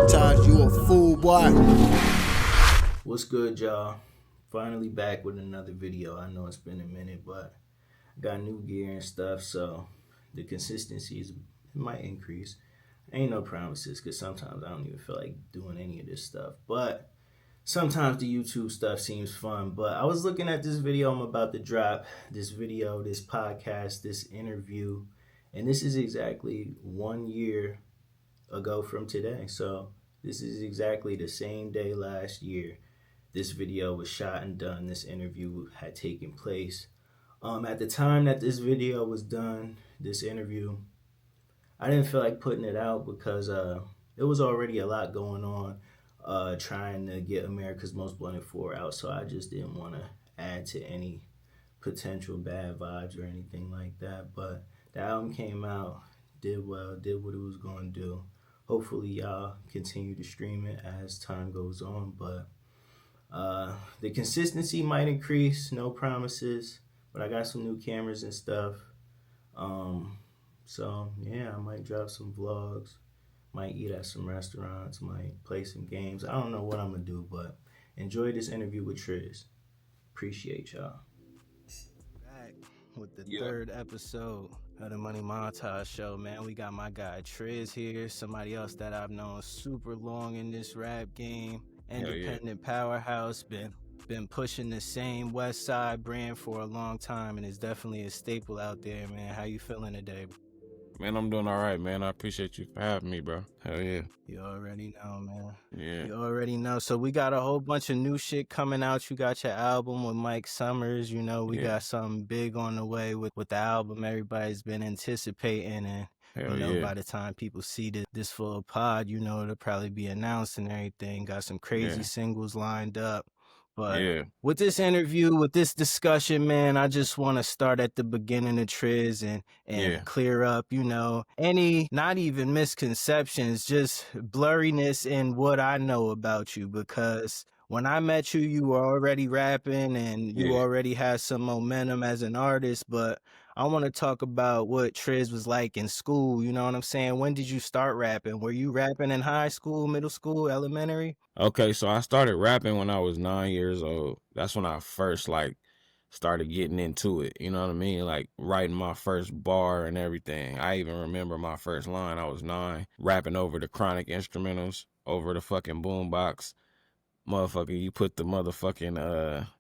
montage, you a fool, boy. What's good, y'all? Finally back with another video. I know it's been a minute, but I got new gear and stuff, so the consistency might increase. Ain't no promises, because sometimes I don't even feel like doing any of this stuff. But sometimes the YouTube stuff seems fun. But I was looking at this video I'm about to drop, this video, this podcast, this interview, and this is exactly 1 year ago from today. So this is exactly the same day last year this video was shot and done. This interview had taken place. At the time that this video was done, this interview, I didn't feel like putting it out because it was already a lot going on trying to get America's Most Wanted 4 out. So I just didn't want to add to any potential bad vibes or anything like that. But the album came out, did well, did what it was going to do. Hopefully y'all continue to stream it as time goes on. But the consistency might increase, no promises, but I got some new cameras and stuff. So yeah, I might drop some vlogs, might eat at some restaurants, might play some games. I don't know what I'm gonna do, but enjoy this interview with Trizz. Appreciate y'all. Back with the third episode of the Money Montage Show, man. We got my guy Trizz here, somebody else that I've known super long in this rap game. Independent powerhouse, been pushing the same West Side brand for a long time, and it's definitely a staple out there, man. How you feeling today? Man, I'm doing all right, man. I appreciate you for having me, bro. Hell yeah. You already know, man. Yeah. You already know. So we got a whole bunch of new shit coming out. You got your album with Mike Summers. You know, we got something big on the way with the album everybody's been anticipating, and by the time people see this full pod, it'll probably be announced and everything. Got some crazy singles lined up. But with this interview, with this discussion, man, I just want to start at the beginning of Trizz and clear up, any not even misconceptions, just blurriness in what I know about you. Because when I met you, you were already rapping and you already had some momentum as an artist. But I want to talk about what Trizz was like in school. You know what I'm saying? When did you start rapping? Were you rapping in high school, middle school, elementary? Okay, so I started rapping when I was 9 years old. That's when I first started getting into it. You know what I mean? Like writing my first bar and everything. I even remember my first line. I was 9, rapping over the Chronic instrumentals, over the fucking boombox. Motherfucker, you put the motherfucking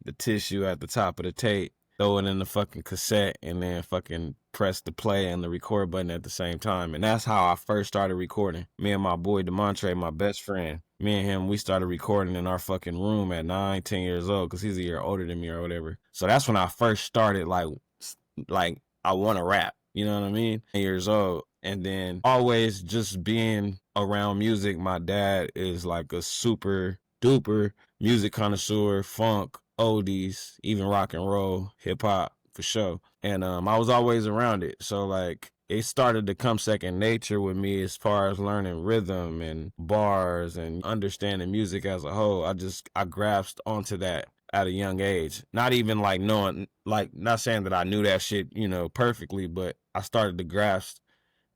the tissue at the top of the tape, throw it in the fucking cassette, and then fucking press the play and the record button at the same time. And that's how I first started recording. Me and my boy DeMontre, my best friend, me and him, we started recording in our fucking room at 9, 10 years old, because he's a year older than me or whatever. So that's when I first started, like I want to rap. You know what I mean? 10 years old. And then always just being around music. My dad is like a super duper music connoisseur, funk, oldies, even rock and roll, hip hop for sure. And I was always around it. So like it started to come second nature with me as far as learning rhythm and bars and understanding music as a whole. I grasped onto that at a young age. Not even like knowing, like not saying that I knew that shit, perfectly, but I started to grasp,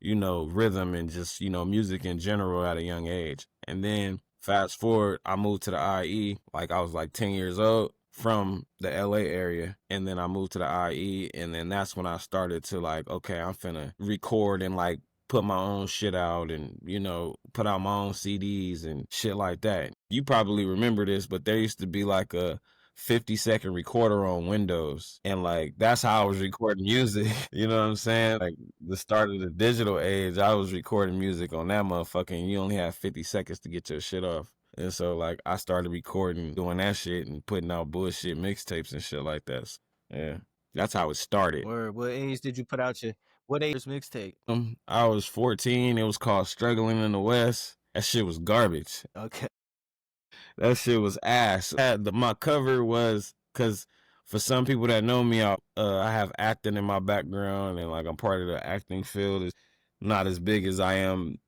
rhythm and just, music in general at a young age. And then fast forward, I moved to the IE, like I was like 10 years old from the LA area. And then I moved to the IE. And then that's when I started to like, okay, I'm finna record and like put my own shit out and, put out my own CDs and shit like that. You probably remember this, but there used to be like a 50-second recorder on Windows, and like that's how I was recording music. You know what I'm saying? Like the start of the digital age, I was recording music on that motherfucker, and you only have 50 seconds to get your shit off. And so like I started recording, doing that shit and putting out bullshit mixtapes and shit like that. So, yeah, that's how it started. What age did you put out what age mixtape? I was 14. It was called Struggling in the West. That shit was garbage. Okay. That shit was ass. My cover was, because for some people that know me, I have acting in my background, and like I'm part of the acting field. It's not as big as I am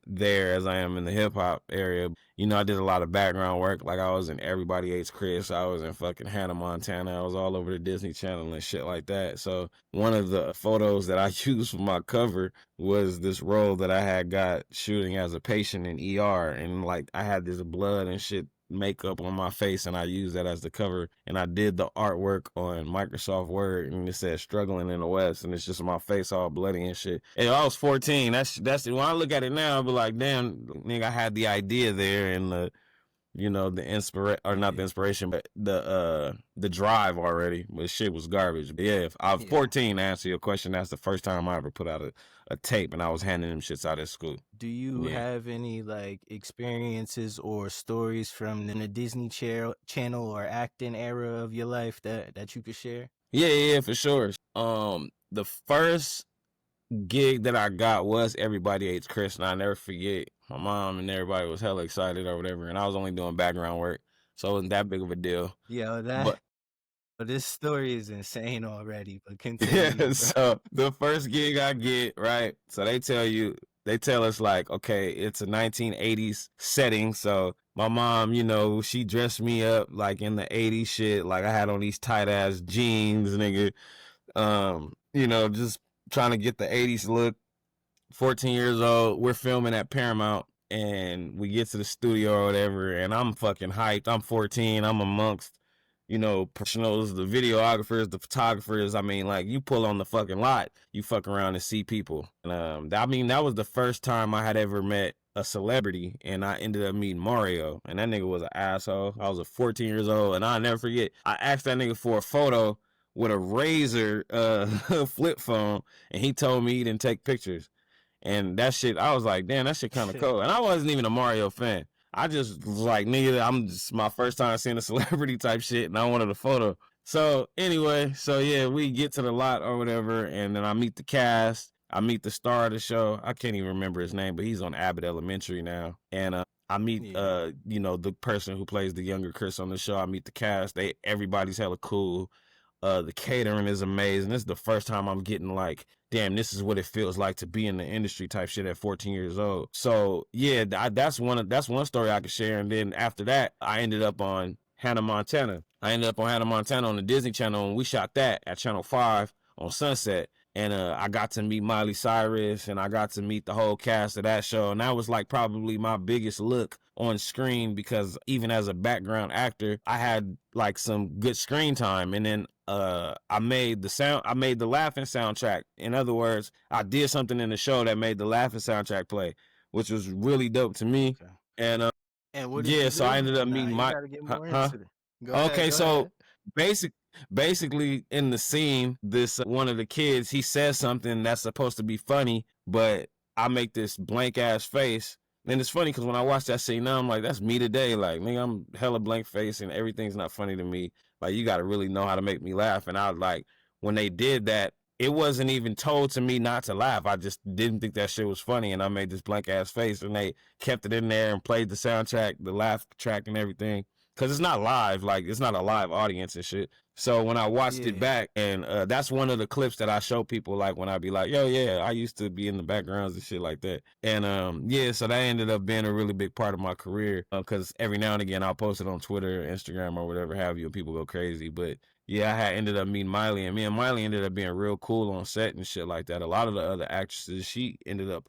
there as I am in the hip hop area. You know, I did a lot of background work. Like I was in Everybody Hates Chris. I was in fucking Hannah Montana. I was all over the Disney Channel and shit like that. So one of the photos that I used for my cover was this role that I had got shooting as a patient in ER. And like I had this blood and shit makeup on my face, and I used that as the cover, and I did the artwork on Microsoft Word, and it said struggling in the West, and it's just my face all bloody and shit. And I was 14. That's when I look at it now, I'll be like, damn, nigga, I had the idea there and the, you know, the inspiration, or not the inspiration, but the drive already, but shit was garbage. But yeah, if I was 14, to answer your question, that's the first time I ever put out a tape, and I was handing them shits out at school. Do you have any like experiences or stories from the Disney channel or acting era of your life that you could share? Yeah, for sure. The first gig that I got was Everybody Hates Chris, and I never forget. My mom and everybody was hella excited or whatever, and I was only doing background work, so it wasn't that big of a deal. Yeah, but this story is insane already. But continue. Yeah, so the first gig I get, right? So they tell us like, okay, it's a 1980s setting. So my mom, you know, she dressed me up like in the 80s shit. Like I had on these tight ass jeans, nigga. You know, just trying to get the 80s look. 14 years old, we're filming at Paramount, and we get to the studio or whatever, and I'm fucking hyped. I'm 14. I'm amongst, you know, professionals, the videographers, the photographers. I mean, like, you pull on the fucking lot, you fuck around and see people. And I mean, that was the first time I had ever met a celebrity, and I ended up meeting Mario, and that nigga was an asshole. I was 14 years old, and I'll never forget, I asked that nigga for a photo with a Razor flip phone, and he told me he didn't take pictures. And that shit, I was like, damn, that shit kind of cool. And I wasn't even a Mario fan. I just was like, nigga, I'm just my first time seeing a celebrity type shit, and I wanted a photo. So anyway, yeah, we get to the lot or whatever, and then I meet the cast. I meet the star of the show. I can't even remember his name, but he's on Abbott Elementary now. And I meet, you know, the person who plays the younger Chris on the show. I meet the cast. Everybody's hella cool. The catering is amazing. This is the first time I'm getting like, damn, this is what it feels like to be in the industry type shit at 14 years old. So yeah, that's one story I could share. And then after that, I ended up on Hannah Montana. on the Disney Channel, and we shot that at Channel 5 on Sunset. And I got to meet Miley Cyrus, and I got to meet the whole cast of that show. And that was like probably my biggest look on screen, because even as a background actor, I had like some good screen time. And then I made the Laughing soundtrack. In other words, I did something in the show that made the Laughing soundtrack play, which was really dope to me. Okay. And what did so I ended up meeting Basically in the scene, this one of the kids, he says something that's supposed to be funny, but I make this blank ass face. And it's funny because when I watch that scene now, I'm like, that's me today. Like, nigga, I'm hella blank face and everything's not funny to me. Like, you got to really know how to make me laugh. And I was like, when they did that, it wasn't even told to me not to laugh. I just didn't think that shit was funny, and I made this blank ass face, and they kept it in there and played the soundtrack, the laugh track and everything. Because it's not live, like, it's not a live audience and shit. So when I watched it back, and that's one of the clips that I show people, like, when I be like, yo, yeah, I used to be in the backgrounds and shit like that. And so that ended up being a really big part of my career, because every now and again I'll post it on Twitter, Instagram, or whatever have you, and people go crazy. But yeah, I had ended up meeting Miley, and me and Miley ended up being real cool on set and shit like that. A lot of the other actresses,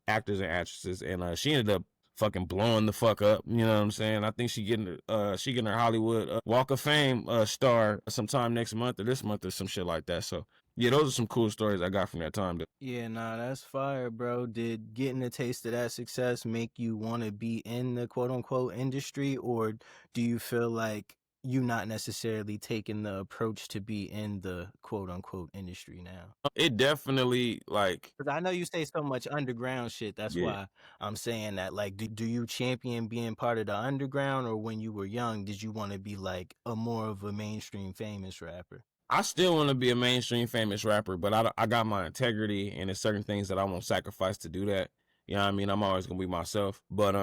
actors and actresses, and she ended up fucking blowing the fuck up. You know what I'm saying? I think she getting her Hollywood Walk of Fame star sometime next month or this month or some shit like that. So yeah, those are some cool stories I got from that time. Yeah, nah, that's fire, bro. Did getting a taste of that success make you want to be in the quote unquote industry, or do you feel like you not necessarily taking the approach to be in the quote unquote industry now? It definitely, like, because I know you say so much underground shit. That's why I'm saying that. Like, do you champion being part of the underground, or when you were young, did you want to be like more of a mainstream famous rapper? I still want to be a mainstream famous rapper, but I got my integrity, and there's certain things that I won't sacrifice to do that. You know what I mean? I'm always going to be myself. But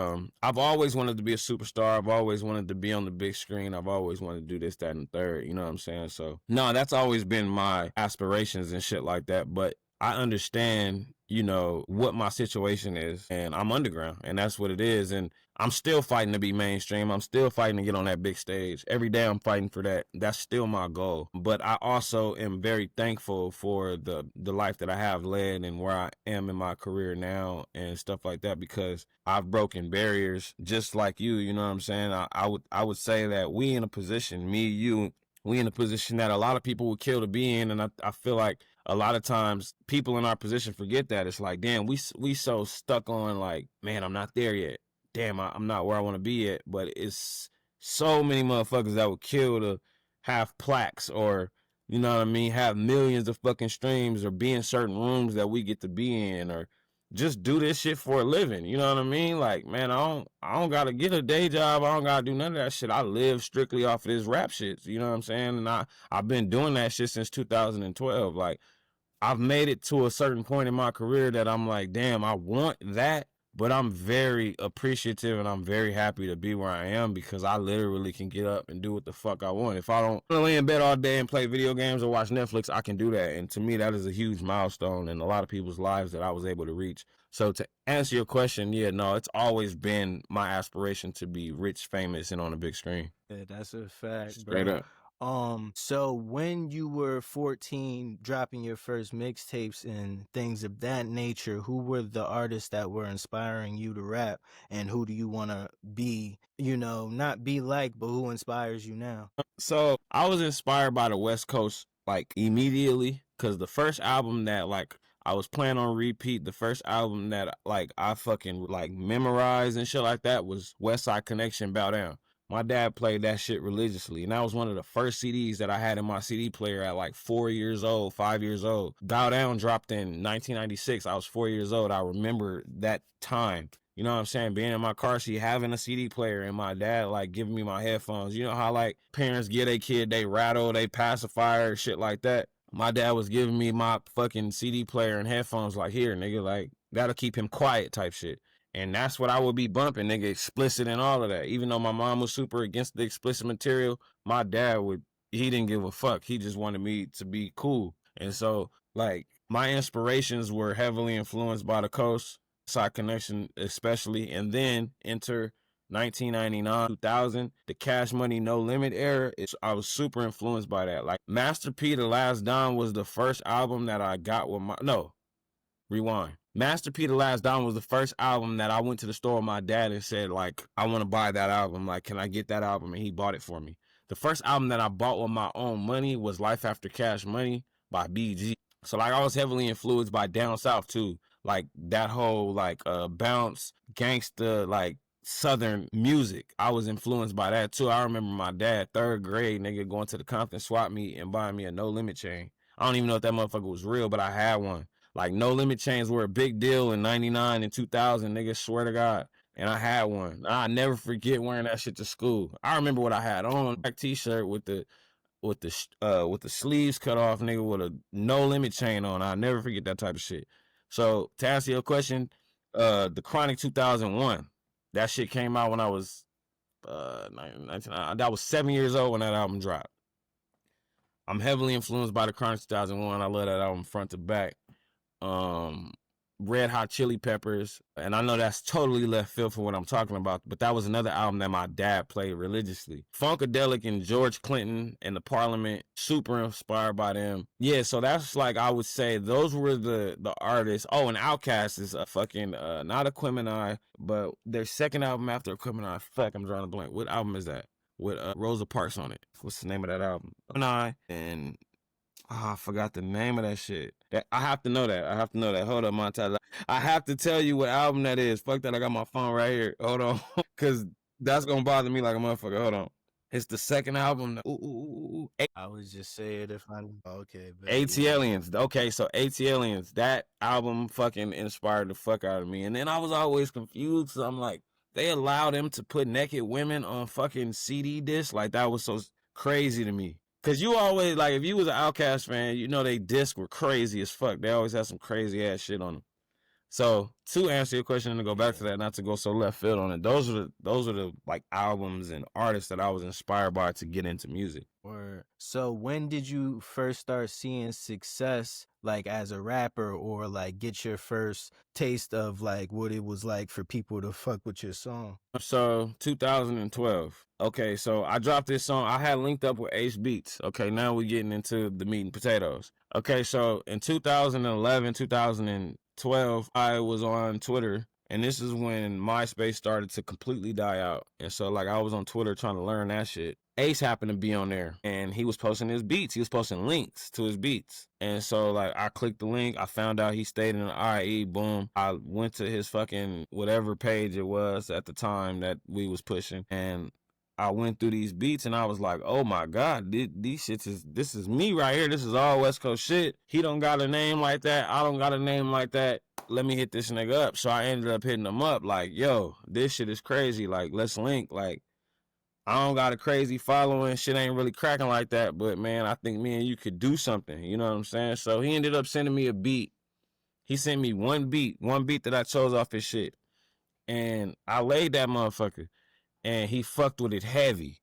I've always wanted to be a superstar. I've always wanted to be on the big screen. I've always wanted to do this, that, and the third. You know what I'm saying? So, no, that's always been my aspirations and shit like that. But I understand you know, what my situation is. And I'm underground, and that's what it is. And I'm still fighting to be mainstream. I'm still fighting to get on that big stage. Every day I'm fighting for that. That's still my goal. But I also am very thankful for the life that I have led and where I am in my career now and stuff like that, because I've broken barriers just like you know what I'm saying? I would say that we in a position, me, you, we in a position that a lot of people would kill to be in. And I feel like a lot of times people in our position forget that. It's like, damn, we so stuck on like, man, I'm not there yet. Damn, I'm not where I want to be yet. But it's so many motherfuckers that would kill to have plaques, or, you know what I mean, have millions of fucking streams, or be in certain rooms that we get to be in, or just do this shit for a living. You know what I mean? Like, man, I don't gotta get a day job. I don't gotta do none of that shit. I live strictly off of this rap shit. You know what I'm saying? And I've been doing that shit since 2012. Like, I've made it to a certain point in my career that I'm like, damn, I want that, but I'm very appreciative and I'm very happy to be where I am, because I literally can get up and do what the fuck I want. If I don't lay in bed all day and play video games or watch Netflix, I can do that. And to me, that is a huge milestone in a lot of people's lives that I was able to reach. So to answer your question, yeah, no, it's always been my aspiration to be rich, famous, and on a big screen. Yeah, that's a fact, Straight bro. up. So when you were 14, dropping your first mixtapes and things of that nature, who were the artists that were inspiring you to rap, and who do you want to be, you know, not be like, but who inspires you now? So I was inspired by the West Coast like immediately, because the first album that like I was playing on repeat, the first album that like I fucking like memorized and shit like that was West Side Connection, Bow Down. My dad played that shit religiously, and that was one of the first CDs that I had in my CD player at like 4 years old, 5 years old. Bow Down dropped in 1996. I was 4 years old. I remember that time. You know what I'm saying? Being in my car seat, having a CD player, and my dad like giving me my headphones. You know how like parents get a kid, they rattle, they pacifier, shit like that. My dad was giving me my fucking CD player and headphones, like, here, nigga, like, that'll keep him quiet type shit. And that's what I would be bumping, nigga, explicit and all of that. Even though my mom was super against the explicit material, my dad he didn't give a fuck. He just wanted me to be cool. And so, like, my inspirations were heavily influenced by the Coast Side Connection, especially. And then enter 1999, 2000, the Cash Money No Limit era. I was super influenced by that. Like, Master P, The Last Don was the first album that I got with rewind. Master P, The Last Don was the first album that I went to the store with my dad and said, like, I want to buy that album. Like, can I get that album? And he bought it for me. The first album that I bought with my own money was Life After Cash Money by BG. So, like, I was heavily influenced by Down South, too. Like, that whole, like, bounce, gangsta, like, Southern music. I was influenced by that, too. I remember my dad, 3rd grade, nigga, going to the Compton swap meet and buying me a No Limit chain. I don't even know if that motherfucker was real, but I had one. Like, No Limit chains were a big deal in 99 and 2000, nigga, swear to God. And I had one. I never forget wearing that shit to school. I remember what I had on, a black t-shirt with the sleeves cut off, nigga, with a No Limit chain on. I'll never forget that type of shit. So to answer your question, the Chronic 2001, that shit came out when I was 19, that was 7 years old when that album dropped. I'm heavily influenced by the Chronic 2001. I love that album front to back. Red Hot Chili Peppers, and I know that's totally left field for what I'm talking about, but that was another album that my dad played religiously. Funkadelic and George Clinton and the Parliament, super inspired by them. Yeah, so that's like, I would say those were the artists. Oh, and Outkast is a fucking not Aquemini, but their second album after Aquemini. Fuck, I'm drawing a blank. What album is that? With Rosa Parks on it. What's the name of that album? And I forgot the name of that shit. I have to know that. Hold up, Montage. I have to tell you what album that is. Fuck that, I got my phone right here. Hold on. Because that's going to bother me like a motherfucker. Hold on. It's the second album. I was just saying if I... Okay. ATLiens. Okay, so ATLiens. That album fucking inspired the fuck out of me. And then I was always confused. So I'm like, they allowed them to put naked women on fucking CD discs? Like, that was so crazy to me. Cause you always, like, if you was an Outkast fan, you know they discs were crazy as fuck. They always had some crazy ass shit on them. So to answer your question and to go back to that, not to go so left field on it, those are the like albums and artists that I was inspired by to get into music. Or so when did you first start seeing success like as a rapper, or like get your first taste of like what it was like for people to fuck with your song? So 2012. Okay, so I dropped this song. I had linked up with Ace Beats. Okay, now we're getting into the meat and potatoes. Okay, so in 2011, 2012, I was on Twitter, and this is when MySpace started to completely die out. And so like I was on Twitter trying to learn that shit. Ace happened to be on there, and he was posting his beats. He was posting links to his beats. And so like I clicked the link. I found out he stayed in the IE. Boom. I went to his fucking whatever page it was at the time that we was pushing, and I went through these beats, and I was like, oh my God, these shits this is me right here. This is all West Coast shit. He don't got a name like that. I don't got a name like that. Let me hit this nigga up. So I ended up hitting him up like, yo, this shit is crazy. Like, let's link. Like, I don't got a crazy following. Shit ain't really cracking like that. But, man, I think me and you could do something. You know what I'm saying? So he ended up sending me a beat. He sent me one beat that I chose off his shit. And I laid that motherfucker. And he fucked with it heavy.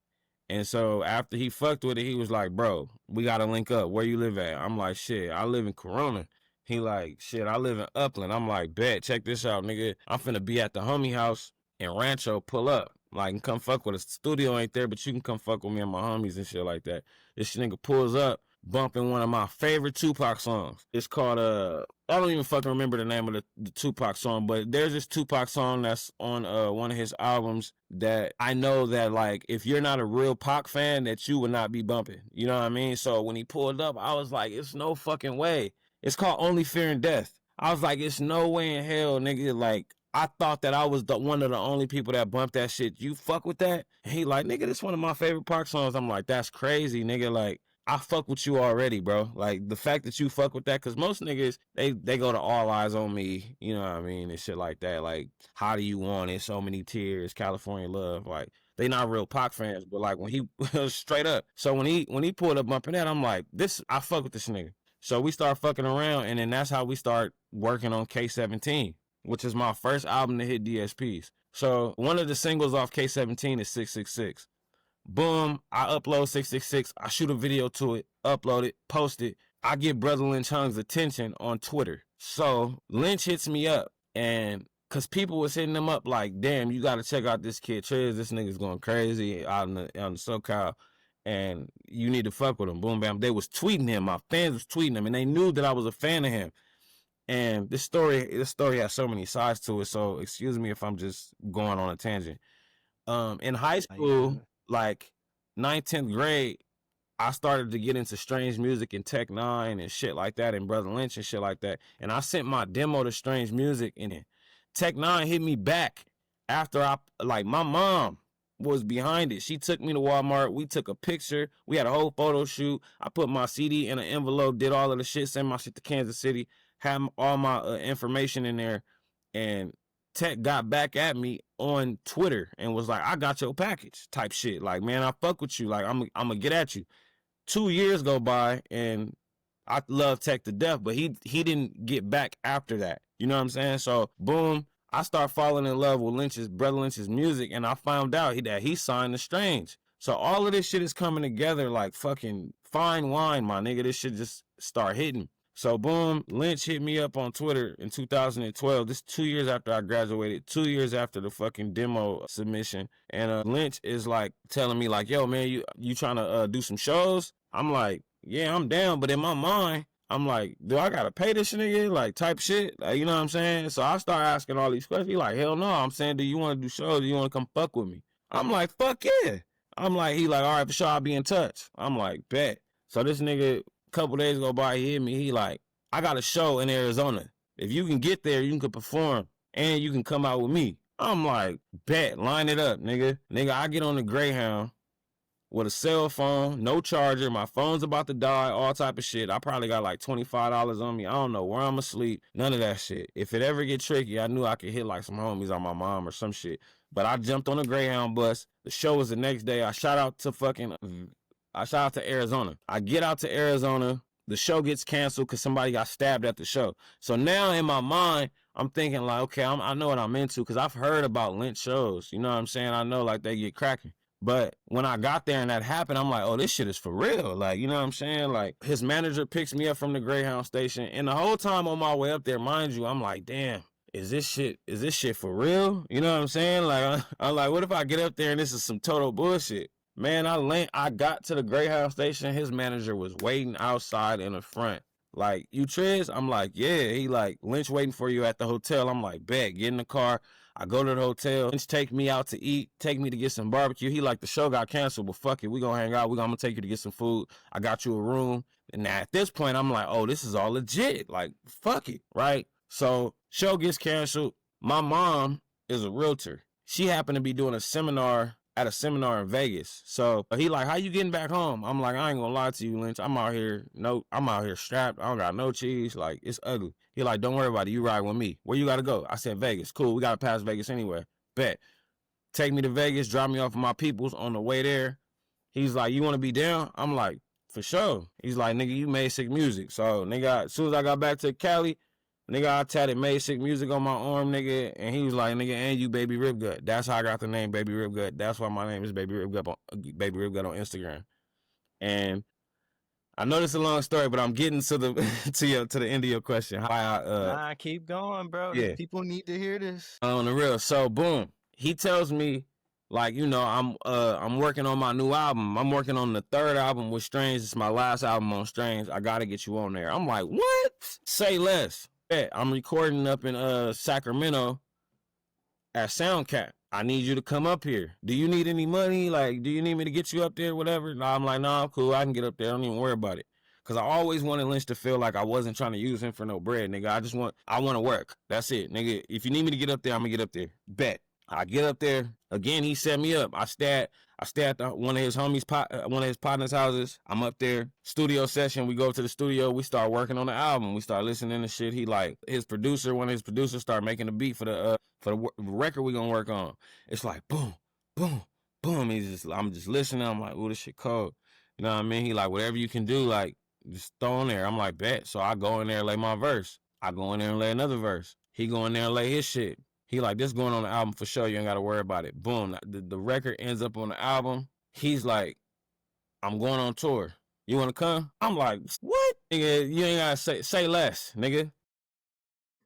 And so after he fucked with it, he was like, bro, we got to link up. Where you live at? I'm like, shit, I live in Corona. He like, shit, I live in Upland. I'm like, bet, check this out, nigga. I'm finna be at the homie house in Rancho, pull up. Like, and come fuck with us. The studio ain't there, but you can come fuck with me and my homies and shit like that. This nigga pulls up, bumping one of my favorite Tupac songs. It's called, I don't even fucking remember the name of the Tupac song, but there's this Tupac song that's on one of his albums that I know that, like, if you're not a real Pac fan, that you would not be bumping. You know what I mean? So when he pulled up, I was like, it's no fucking way. It's called Only Fear and Death. I was like, it's no way in hell, nigga. Like, I thought that I was one of the only people that bumped that shit. You fuck with that? And he like, nigga, this one of my favorite Pac songs. I'm like, that's crazy, nigga. Like, I fuck with you already, bro. Like, the fact that you fuck with that, because most niggas, they go to All Eyes on Me, you know what I mean, and shit like that. Like, How Do You Want It, So Many Tears, California Love. Like, they not real Pac fans, but like when he straight up. So when he pulled up bumping that, I'm like, I fuck with this nigga. So we start fucking around, and then that's how we start working on K17, which is my first album to hit DSPs. So one of the singles off K17 is 666. Boom, I upload 666. I shoot a video to it, upload it, post it. I get Brother Lynch Hung's attention on Twitter. So Lynch hits me up, and because people was hitting him up like, damn, you got to check out this kid Trizz. This nigga's going crazy out on the SoCal, and you need to fuck with him. Boom, bam. They was tweeting him. My fans was tweeting him, and they knew that I was a fan of him. And this story has so many sides to it, so excuse me if I'm just going on a tangent. In high school, like 9th, 10th grade, I started to get into Strange Music and Tech Nine and shit like that, and Brother Lynch and shit like that. And I sent my demo to Strange Music, and Tech Nine hit me back after my mom was behind it. She took me to Walmart. We took a picture. We had a whole photo shoot. I put my CD in an envelope, did all of the shit, sent my shit to Kansas City, had all my information in there, and Tech got back at me on Twitter and was like, I got your package type shit. Like, man, I fuck with you. Like, I'm going to get at you. 2 years go by, and I love Tech to death, but he didn't get back after that. You know what I'm saying? So, boom, I start falling in love with Brother Lynch's music, and I found out that he signed to Strange. So all of this shit is coming together like fucking fine wine, my nigga. This shit just start hitting. So boom, Lynch hit me up on Twitter in 2012. This 2 years after I graduated, 2 years after the fucking demo submission. And Lynch is like telling me like, yo, man, you trying to do some shows? I'm like, yeah, I'm down. But in my mind, I'm like, do I got to pay this nigga? Like type shit. Like, you know what I'm saying? So I start asking all these questions. He like, hell no. I'm saying, do you want to do shows? Do you want to come fuck with me? I'm like, fuck yeah. He like, all right, for sure, I'll be in touch. I'm like, bet. So this nigga, couple days go by, he hit me. He like, I got a show in Arizona. If you can get there, you can perform and you can come out with me. I'm like, bet, line it up, nigga. I get on the Greyhound with a cell phone, no charger. My phone's about to die, all type of shit. I probably got like $25 on me. I don't know where I'm asleep. None of that shit. If it ever get tricky, I knew I could hit like some homies on my mom or some shit. But I jumped on a Greyhound bus. The show was the next day. I shot out to Arizona. I get out to Arizona. The show gets canceled because somebody got stabbed at the show. So now in my mind, I'm thinking like, okay, I know what I'm into because I've heard about Lynch shows. You know what I'm saying? I know like they get cracking. But when I got there and that happened, I'm like, oh, this shit is for real. Like, you know what I'm saying? Like, his manager picks me up from the Greyhound station. And the whole time on my way up there, mind you, I'm like, damn, is this shit for real? You know what I'm saying? Like, I'm like, what if I get up there and this is some total bullshit? Man, I got to the Greyhound station. His manager was waiting outside in the front. Like, you Trizz? I'm like, yeah. He like, Lynch waiting for you at the hotel. I'm like, bet, get in the car. I go to the hotel. Lynch take me out to eat, take me to get some barbecue. He like, the show got canceled, but fuck it. We gonna hang out. I'm gonna take you to get some food. I got you a room. And now at this point, I'm like, oh, this is all legit. Like, fuck it, right? So, show gets canceled. My mom is a realtor. She happened to be doing a seminar at a seminar in Vegas. So he like, how you getting back home? I'm like, I ain't gonna lie to you, Lynch. I'm out here strapped. I don't got no cheese. Like, it's ugly. He like, don't worry about it. You ride with me. Where you gotta go? I said, Vegas. Cool. We gotta pass Vegas anyway. Bet. Take me to Vegas, drop me off with my peoples on the way there. He's like, you wanna be down? I'm like, for sure. He's like, nigga, you made sick music. So nigga, as soon as I got back to Cali, nigga, I tatted Made Sick Music on my arm, nigga, and he was like, nigga, and you Baby Rib Gut. That's how I got the name Baby Rib Gut. That's why my name is Baby Rib Gut on Instagram. And I know this is a long story, but I'm getting to the to the end of your question. Nah, keep going, bro. Yeah. People need to hear this. On the real. So boom, he tells me, like, you know, I'm working on my new album. I'm working on the third album with Strange. It's my last album on Strange. I gotta get you on there. I'm like, what? Say less. I'm recording up in Sacramento at SoundCap. I need you to come up here. Do you need any money? Like, do you need me to get you up there, whatever? No, I'm like, nah, I'm cool. I can get up there. Don't even worry about it. Because I always wanted Lynch to feel like I wasn't trying to use him for no bread, nigga. I want to work. That's it, nigga. If you need me to get up there, I'm going to get up there. Bet. I get up there. Again, he set me up. I stay at one of his partners' houses. I'm up there. Studio session. We go to the studio. We start working on the album. We start listening to shit. He like, one of his producers start making the beat for the record we gonna work on. It's like boom, boom, boom. I'm just listening. I'm like, oh, this shit cold. You know what I mean? He like, whatever you can do, like, just throw in there. I'm like, bet. So I go in there and lay my verse. I go in there and lay another verse. He go in there and lay his shit. He like, this going on the album for sure. You ain't got to worry about it. Boom. The record ends up on the album. He's like, I'm going on tour. You want to come? I'm like, what? Nigga, you ain't got to say less, nigga.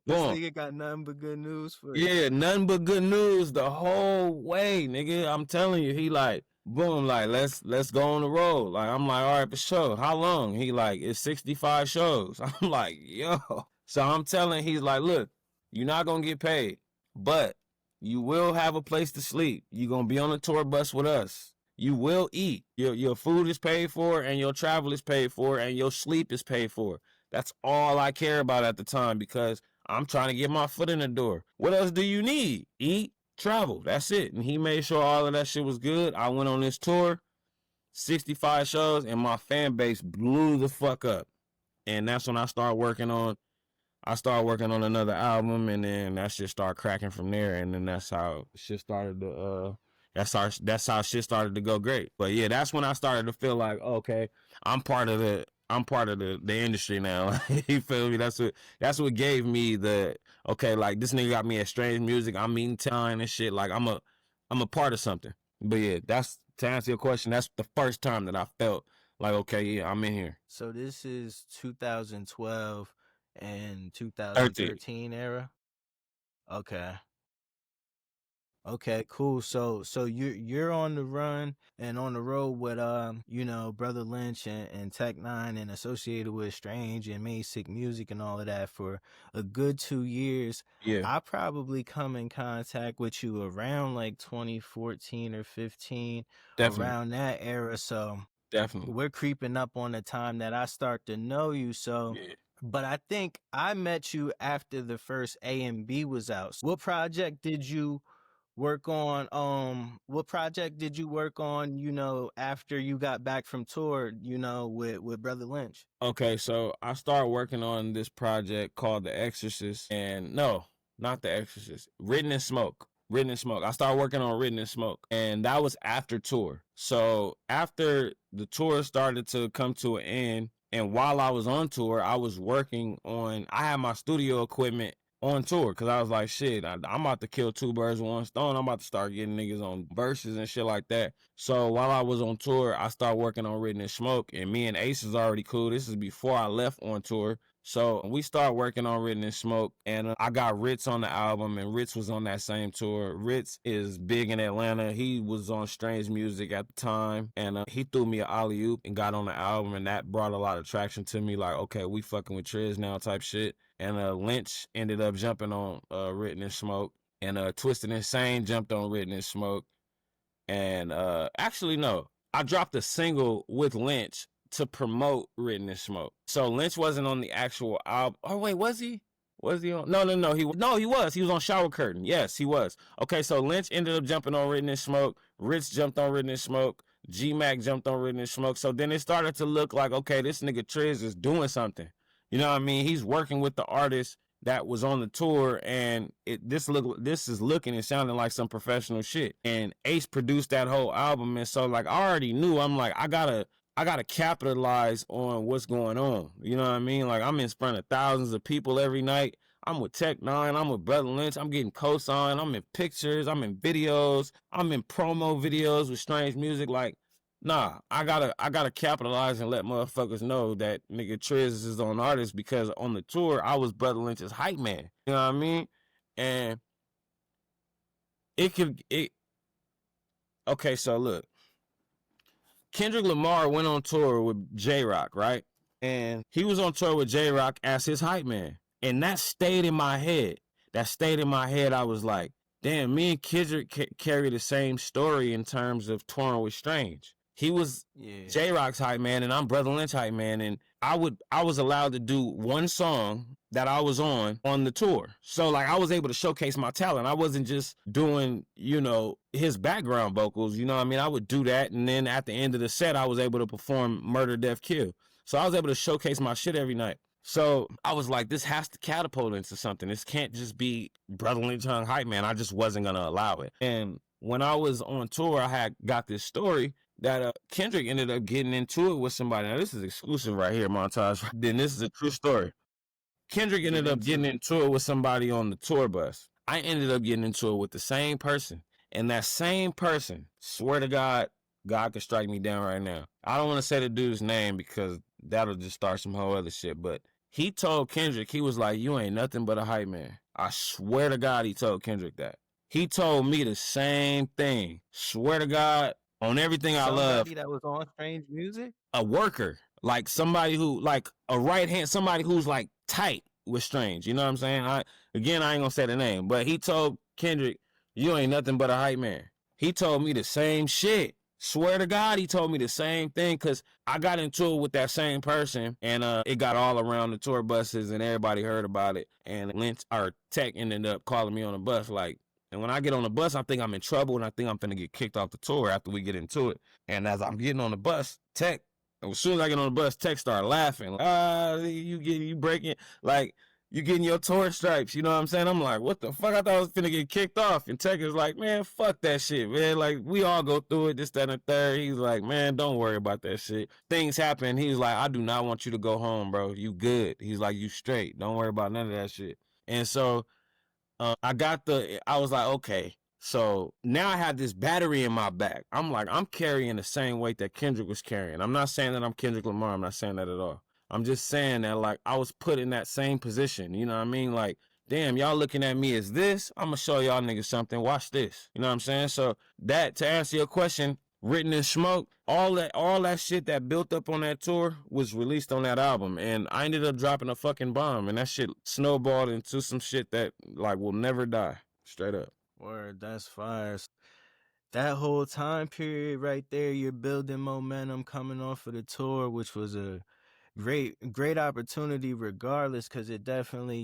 Boom. This nigga got nothing but good news for you. Yeah, nothing but good news the whole way, nigga. I'm telling you, he like, boom, like, let's go on the road. Like, I'm like, all right, for sure. How long? He like, it's 65 shows. I'm like, yo. So I'm telling, he's like, look, you're not going to get paid. But you will have a place to sleep. You're going to be on a tour bus with us. You will eat. Your food is paid for, and your travel is paid for, and your sleep is paid for. That's all I care about at the time because I'm trying to get my foot in the door. What else do you need? Eat, travel. That's it. And he made sure all of that shit was good. I went on this tour, 65 shows, and my fan base blew the fuck up. And that's when I started working on another album, and then that shit started cracking from there, and then that's how shit started to that's how shit started to go great. But yeah, that's when I started to feel like, okay, I'm part of the industry now. You feel me? That's what gave me the, okay, like, this nigga got me at Strange Music. I'm meeting time and shit. Like, I'm a part of something. But yeah, that's, to answer your question, that's the first time that I felt like, okay, yeah, I'm in here. So this is 2012 and 2013 era. Okay, cool. So you're on the run and on the road with you know, Brother Lynch and Tech Nine, and associated with Strange and Made Sick Music and all of that for a good 2 years. Yeah. I probably come in contact with you around like 2014 or 15. Definitely. Around that era. So definitely we're creeping up on the time that I start to know you. So yeah. But I think I met you after the first A and B was out. What project did you work on? You know, after you got back from tour, you know, with Brother Lynch? Okay, so I started working on this project called The Exorcist, and no, not The Exorcist, Written in Smoke. I started working on Written in Smoke, and that was after tour. So after the tour started to come to an end, and while I was on tour, I was working on, I had my studio equipment on tour, because I was like, shit, I'm about to kill two birds with one stone. I'm about to start getting niggas on verses and shit like that. So while I was on tour, I started working on Written in Smoke, and me and Ace is already cool. This is before I left on tour. So we started working on Written in Smoke, and I got Ritz on the album, and Ritz was on that same tour. Ritz is big in Atlanta. He was on Strange Music at the time, and he threw me an alley-oop and got on the album, and that brought a lot of traction to me, like, okay, we fucking with Trizz now type shit. And Lynch ended up jumping on Written in Smoke, and Twisted Insane jumped on Written in Smoke. And actually, no, I dropped a single with Lynch to promote Written in Smoke. So Lynch wasn't on the actual album. Oh wait, was he? Was he on? No, he was. He was on Shower Curtain. Yes, he was. Okay, so Lynch ended up jumping on Written in Smoke. Ritz jumped on Written in Smoke. G-Mac jumped on Written in Smoke. So then it started to look like, okay, this nigga Trizz is doing something. You know what I mean? He's working with the artist that was on the tour, and this is looking and sounding like some professional shit. And Ace produced that whole album, and so like I already knew. I'm like, I gotta capitalize on what's going on. You know what I mean? Like, I'm in front of thousands of people every night. I'm with Tech Nine. I'm with Brotha Lynch. I'm getting co-signed. I'm in pictures. I'm in videos. I'm in promo videos with Strange Music. Like, nah, I gotta capitalize and let motherfuckers know that nigga Trizz is on artists, because on the tour I was Brotha Lynch's hype man. You know what I mean? And okay, so look. Kendrick Lamar went on tour with J-Rock, right? And he was on tour with J-Rock as his hype man. And that stayed in my head. I was like, damn, me and Kendrick carry the same story in terms of touring with Strange. He was J-Rock's hype man, and I'm Brotha Lynch hype man. And I was allowed to do one song that I was on the tour. So like I was able to showcase my talent. I wasn't just doing, his background vocals, you know what I mean? I would do that, and then at the end of the set, I was able to perform Murder, Death, Kill. So I was able to showcase my shit every night. So I was like, this has to catapult into something. This can't just be Brotha Lynch hype man. I just wasn't going to allow it. And when I was on tour, I had got this story that Kendrick ended up getting into it with somebody. Now, this is exclusive right here, Montage. Then this is a true story. Kendrick ended up getting into it with somebody on the tour bus. I ended up getting into it with the same person. And that same person, swear to God, God could strike me down right now. I don't want to say the dude's name because that'll just start some whole other shit. But he told Kendrick, he was like, you ain't nothing but a hype man. I swear to God, he told Kendrick that. He told me the same thing. Swear to God, on everything I love. Somebody that was on Strange Music? A worker. Like somebody who, like a right hand, somebody who's like tight with Strange. You know what I'm saying? I ain't gonna say the name, but he told Kendrick, you ain't nothing but a hype man. He told me the same shit. Swear to God, he told me the same thing, because I got into it with that same person, and it got all around the tour buses, and everybody heard about it. And Lynch, our Tech, ended up calling me on the bus, like, and when I get on the bus, I think I'm in trouble, and I think I'm finna get kicked off the tour after we get into it. And as I'm getting on the bus, Tech, as soon as I get on the bus, Tech started laughing. Like, you breaking, like, you getting your tour stripes, you know what I'm saying? I'm like, what the fuck? I thought I was finna get kicked off. And Tech is like, man, fuck that shit, man. Like, we all go through it, this, that, and the third. He's like, man, don't worry about that shit. Things happen. He's like, I do not want you to go home, bro. You good. He's like, you straight. Don't worry about none of that shit. And so I was like, okay. So now I have this battery in my back. I'm like, I'm carrying the same weight that Kendrick was carrying. I'm not saying that I'm Kendrick Lamar. I'm not saying that at all. I'm just saying that, like, I was put in that same position. You know what I mean? Like, damn, y'all looking at me as this. I'm going to show y'all niggas something. Watch this. You know what I'm saying? So that, to answer your question, Written in Smoke, all that shit that built up on that tour was released on that album. And I ended up dropping a fucking bomb. And that shit snowballed into some shit that, like, will never die. Straight up. Word, that's fire. That whole time period right there, you're building momentum coming off of the tour, which was a great opportunity regardless, because it definitely,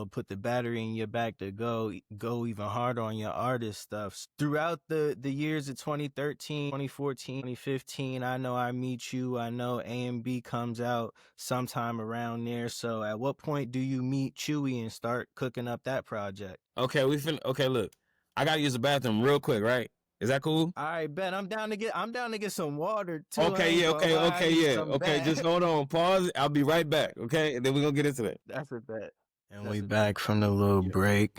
put the battery in your back to go even harder on your artist stuff. Throughout the years of 2013, 2014, 2015, I Know I Meet You, I know A&B comes out sometime around there. So at what point do you meet Chewy and start cooking up that project? Okay, okay, look, I gotta use the bathroom real quick, right? Is that cool? All right, Ben. I'm down to get some water too. Okay, yeah, okay, just hold on, pause. I'll be right back, okay? And then we're gonna get into that. That's a bet. And we back from the little break.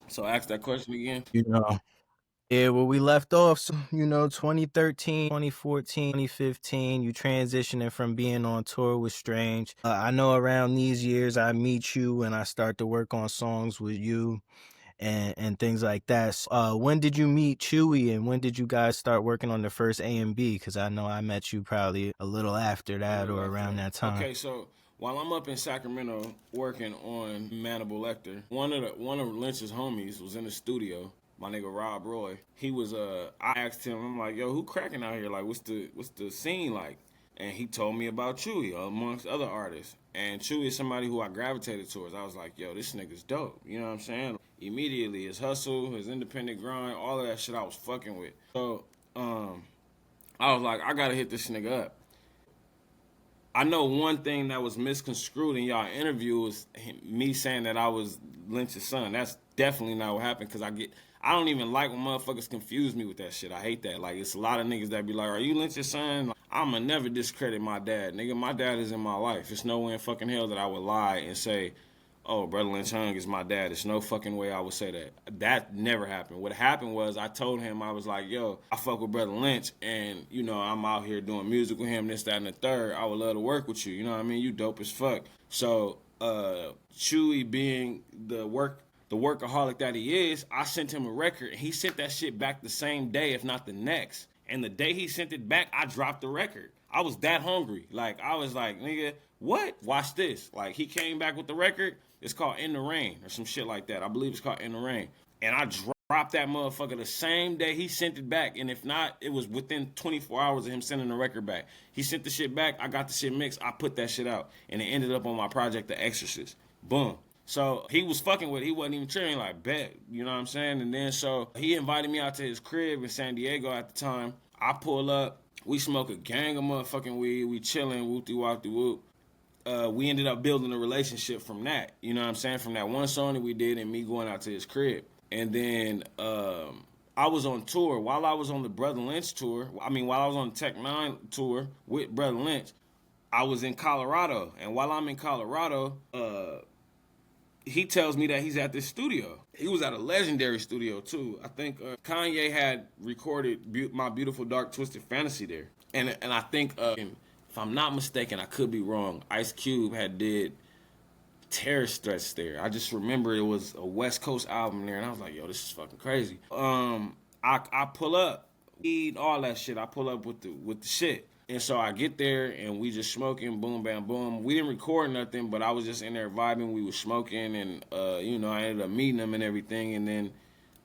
So ask that question again. You know, yeah, where we left off, so, 2013, 2014, 2015, you transitioning from being on tour with Strange. I know around these years I meet you and I start to work on songs with you and things like that. So, when did you meet Chewy and when did you guys start working on the first A and B? Because I know I met you probably a little after that or around that time. Okay, so while I'm up in Sacramento working on Manable Lecter, one of Lynch's homies was in the studio. My nigga Rob Roy. He was I asked him, I'm like, yo, who cracking out here? Like, what's the scene like? And he told me about Chewy amongst other artists. And Chewy is somebody who I gravitated towards. I was like, yo, this nigga's dope. You know what I'm saying? Immediately, his hustle, his independent grind, all of that shit I was fucking with. So, I was like, I gotta hit this nigga up. I know one thing that was misconstrued in y'all interview was me saying that I was Lynch's son. That's definitely not what happened, because I don't even like when motherfuckers confuse me with that shit. I hate that. Like, it's a lot of niggas that be like, are you Lynch's son? Like, I'ma never discredit my dad. Nigga, my dad is in my life. It's no way in fucking hell that I would lie and say, oh, Brother Lynch Hung is my dad. There's no fucking way I would say that. That never happened. What happened was I told him, I was like, yo, I fuck with Brother Lynch, and, I'm out here doing music with him, this, that, and the third. I would love to work with you. You know what I mean? You dope as fuck. So, Chewy being the workaholic that he is, I sent him a record, and he sent that shit back the same day, if not the next. And the day he sent it back, I dropped the record. I was that hungry. Like, I was like, nigga, what? Watch this. Like, he came back with the record. It's called In the Rain or some shit like that. I believe it's called In the Rain. And I dropped that motherfucker the same day he sent it back. And if not, it was within 24 hours of him sending the record back. He sent the shit back. I got the shit mixed. I put that shit out. And it ended up on my project, The Exorcist. Boom. So he was fucking with it. He wasn't even cheering, like, bet. You know what I'm saying? And then so he invited me out to his crib in San Diego at the time. I pull up. We smoke a gang of motherfucking weed. We chilling, whoop-de-wop-de-whoop. We ended up building a relationship from that. You know what I'm saying? From that one song that we did and me going out to his crib. And then I was on tour. While I was on the Brother Lynch tour, while I was on the Tech 9 tour with Brother Lynch, I was in Colorado. And while I'm in Colorado, he tells me that he's at this studio. He was at a legendary studio, too. I think Kanye had recorded My Beautiful Dark Twisted Fantasy there. And I think, if I'm not mistaken, I could be wrong, Ice Cube had did Terrorist Threats there. I just remember it was a West Coast album there, and I was like, yo, this is fucking crazy. I pull up, eat all that shit. I pull up with the shit. And so I get there, and we just smoking, boom, bam, boom. We didn't record nothing, but I was just in there vibing. We were smoking, and, I ended up meeting him and everything. And then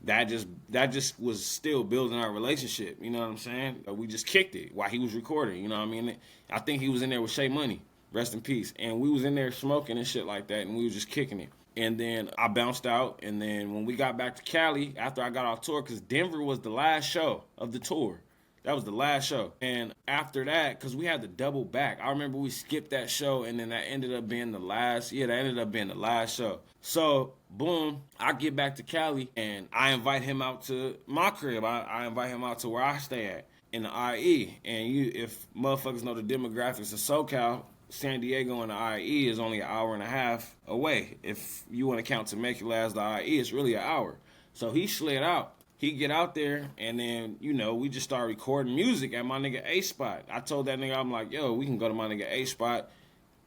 that just was still building our relationship. You know what I'm saying? We just kicked it while he was recording. You know what I mean? I think he was in there with Shay Money. Rest in peace. And we was in there smoking and shit like that, and we was just kicking it. And then I bounced out, and then when we got back to Cali, after I got off tour, because Denver was the last show of the tour. That was the last show. And after that, because we had to double back, I remember we skipped that show, and then that ended up being the last show. So, boom, I get back to Cali, and I invite him out to my crib. I invite him out to where I stay at, in the IE. And if motherfuckers know the demographics of SoCal, San Diego and the IE is only an hour and a half away. If you want to count Temecula as the IE, it's really an hour. So he slid out. He get out there, and then, we just start recording music at my nigga A Spot. I told that nigga, I'm like, yo, we can go to my nigga A Spot.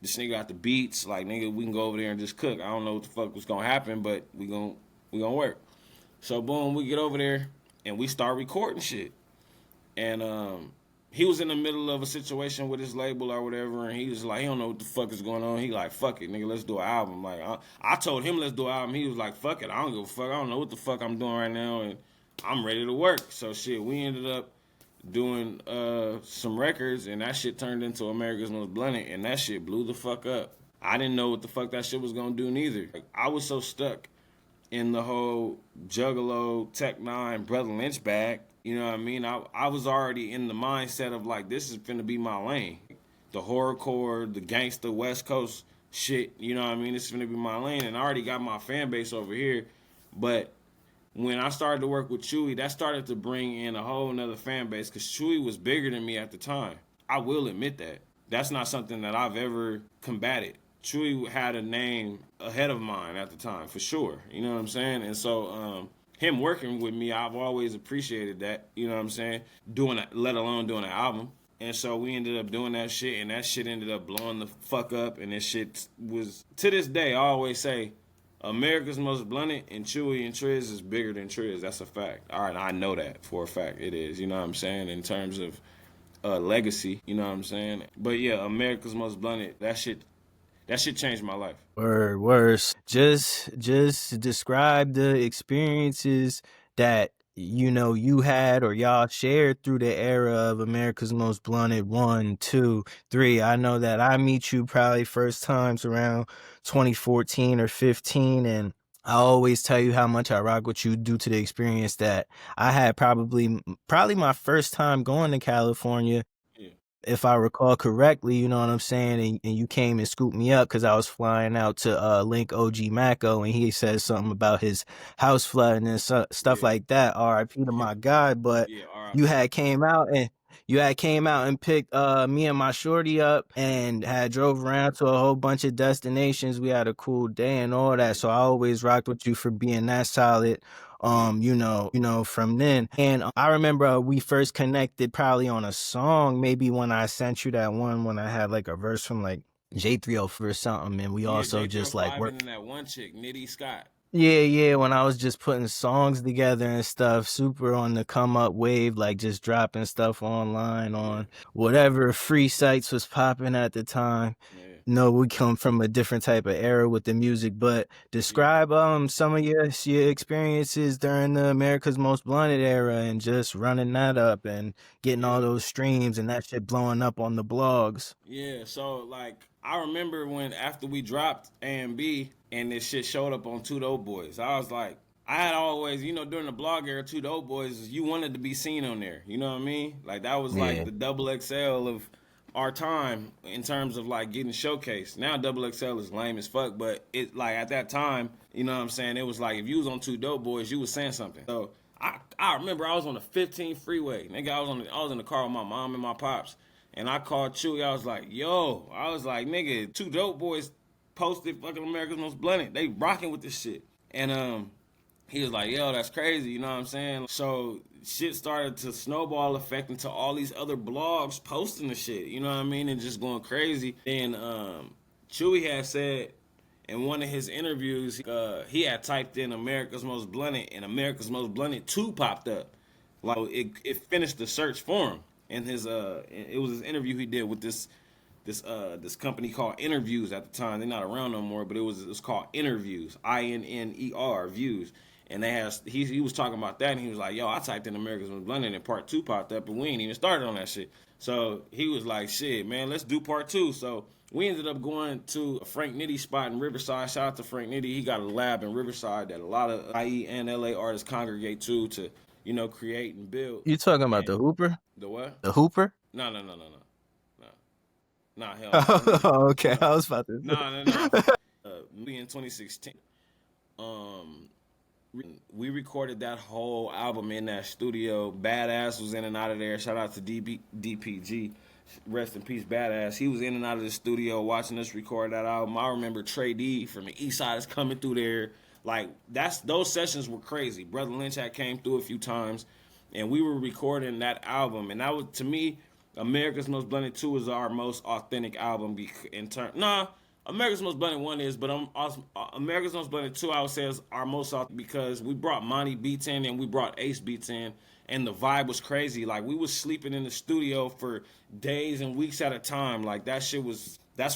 This nigga got the beats. Like, nigga, we can go over there and just cook. I don't know what the fuck was going to happen, but we gonna work. So, boom, we get over there, and we start recording shit. And he was in the middle of a situation with his label or whatever, and he was like, he don't know what the fuck is going on. He like, fuck it, nigga, let's do an album. Like, I told him let's do an album. He was like, fuck it, I don't give a fuck. I don't know what the fuck I'm doing right now, and I'm ready to work. So shit, we ended up doing some records, and that shit turned into America's Most Blunted, and that shit blew the fuck up. I didn't know what the fuck that shit was gonna do neither. Like, I was so stuck in the whole Juggalo, Tech 9, Brother Lynch bag. You know what I mean? I was already in the mindset of like, this is finna be my lane. The horrorcore, the gangster West Coast shit, you know what I mean? This is finna be my lane, and I already got my fan base over here, but when I started to work with Chewy, that started to bring in a whole nother fan base, because Chewy was bigger than me at the time. I will admit that. That's not something that I've ever combated. Chewy had a name ahead of mine at the time, for sure. You know what I'm saying? And so, him working with me, I've always appreciated that. You know what I'm saying? Let alone doing an album. And so we ended up doing that shit, and that shit ended up blowing the fuck up. And this shit was, to this day, I always say, America's Most Blunted and Chewy and Trizz is bigger than Trizz. That's a fact. All right, I know that for a fact. It is. You know what I'm saying? In terms of legacy, you know what I'm saying? But yeah, America's Most Blunted. That shit changed my life. Word, worse. Just describe the experiences that you had or y'all shared through the era of America's Most Blunted 1, 2, 3. I know that I meet you probably first times around 2014 or 15, and I always tell you how much I rock with you due to the experience that I had probably my first time going to California, Yeah, if I recall correctly, you know what I'm saying, and you came and scooped me up because I was flying out to Link OG Mako, and he said something about his house flooding and stuff yeah, like that. R.I.P. to my guy, but yeah. you R.I.P. had came out and picked me and my shorty up and had drove around to a whole bunch of destinations. We had a cool day and all that. Yeah, So I always rocked with you for being that solid. yeah, From then. And I remember we first connected probably on a song, maybe when I sent you that one when I had like a verse from like J304 or something, and we yeah. also just like J305 worked. and then that one chick, Nitty Scott. Yeah, when I was just putting songs together and stuff, super on the come up wave, like just dropping stuff online Yeah, on whatever free sites was popping at the time. yeah, No, we come from a different type of era with the music, but yeah, describe some of your experiences during the America's Most Blunted era and just running that up and getting all yeah. those streams and that shit blowing up on the blogs. Yeah, so like I remember when after we dropped A and B and this shit showed up on Two Dope Boys, I was like, I had always, during the blog era, Two Dope Boys, you wanted to be seen on there. You know what I mean? Like that was like Yeah. the double XL of our time in terms of like getting showcased. Now double XL is lame as fuck, but it like at that time, you know what I'm saying? It was like if you was on Two Dope Boys, you was saying something. So I remember I was on the 15 freeway, nigga. I was in the car with my mom and my pops. And I called Chewy. I was like, yo, nigga, Two Dope Boys posted fucking America's Most Blunted. They rocking with this shit. And he was like, yo, that's crazy, you know what I'm saying? So shit started to snowball effect into all these other blogs posting the shit, you know what I mean? And just going crazy. Then Chewy had said in one of his interviews, he had typed in America's Most Blunted and America's Most Blunted 2 popped up. Like it finished the search for him. And it was his interview he did with this company called Interviews at the time. They're not around no more, but it was called Interviews, INNER Views. And he was talking about that, and he was like, yo, I typed in America's Most Blunted and part 2 popped up, and we ain't even started on that shit. So he was like, shit, man, let's do part 2. So we ended up going to a Frank Nitty spot in Riverside. Shout out to Frank Nitty. He got a lab in Riverside that a lot of IE and LA artists congregate to create and build. You talking about And the Hooper? the what? The Hooper? No. Nah, hell no. Okay, No. I was about to No. We in 2016. We recorded that whole album in that studio. Badass was in and out of there. Shout out to DPG. Rest in peace, Badass. He was in and out of the studio watching us record that album. I remember Trey D from the East Side is coming through there. Like those sessions were crazy. Brotha Lynch had came through a few times, and we were recording that album. And that was, to me, America's Most Blunted 2 is our most authentic album America's Most Blunted 1 is, but America's Most Blunted 2, I would say, is our most authentic because we brought Monty beats in and we brought Ace beats in, and the vibe was crazy. Like, we was sleeping in the studio for days and weeks at a time. Like, that's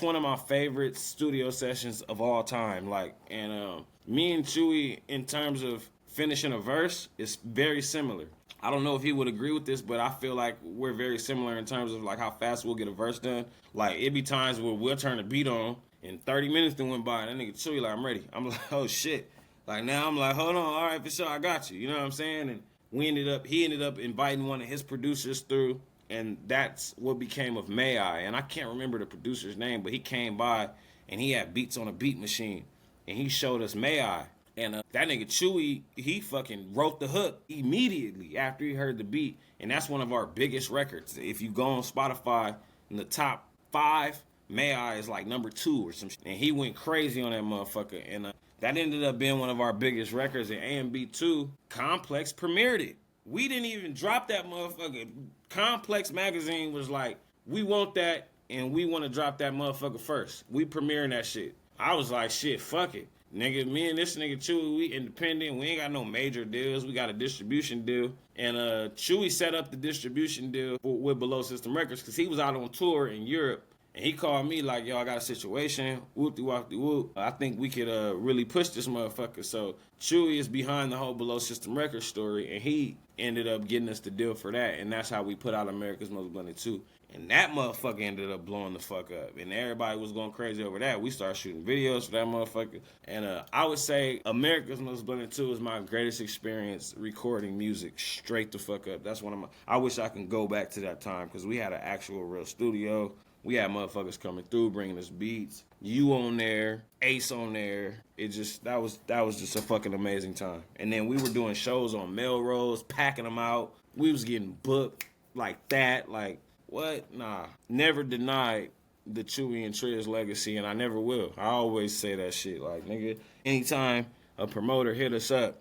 one of my favorite studio sessions of all time. Like, and me and Chewy, in terms of finishing a verse, is very similar. I don't know if he would agree with this, but I feel like we're very similar in terms of like how fast we'll get a verse done. Like it be times where we'll turn the beat on and 30 minutes then went by and that nigga Chewy like, I'm ready. I'm like, oh shit. Like now I'm like, hold on, all right, for sure, I got you. You know what I'm saying? And he ended up inviting one of his producers through, and that's what became of May I. And I can't remember the producer's name, but he came by and he had beats on a beat machine and he showed us May I. And that nigga Chewy, he fucking wrote the hook immediately after he heard the beat. And that's one of our biggest records. If you go on Spotify, in the top 5 May I is like number 2 or some shit. And he went crazy on that motherfucker. And that ended up being one of our biggest records. And AMB2, Complex premiered it. We didn't even drop that motherfucker. Complex magazine was like, we want that and we want to drop that motherfucker first. We premiering that shit. I was like, shit, fuck it. Nigga, me and this nigga Chewy, we independent. We ain't got no major deals. We got a distribution deal. And Chewy set up the distribution deal with Below System Records because he was out on tour in Europe. And he called me like, yo, I got a situation. Whoop-de-wop-de-whoop. I think we could really push this motherfucker. So Chewy is behind the whole Below System Records story. And he ended up getting us the deal for that. And that's how we put out America's Most Blended 2. And that motherfucker ended up blowing the fuck up. And everybody was going crazy over that. We started shooting videos for that motherfucker. And I would say America's Most Blended 2 is my greatest experience recording music straight the fuck up. That's one of my... I wish I can go back to that time because we had an actual real studio. We had motherfuckers coming through, bringing us beats. You on there, Ace on there. It just, that was just a fucking amazing time. And then we were doing shows on Melrose, packing them out. We was getting booked like that. Like, what? Nah. Never denied the Chewy and Trizz legacy, and I never will. I always say that shit. Like, nigga, anytime a promoter hit us up,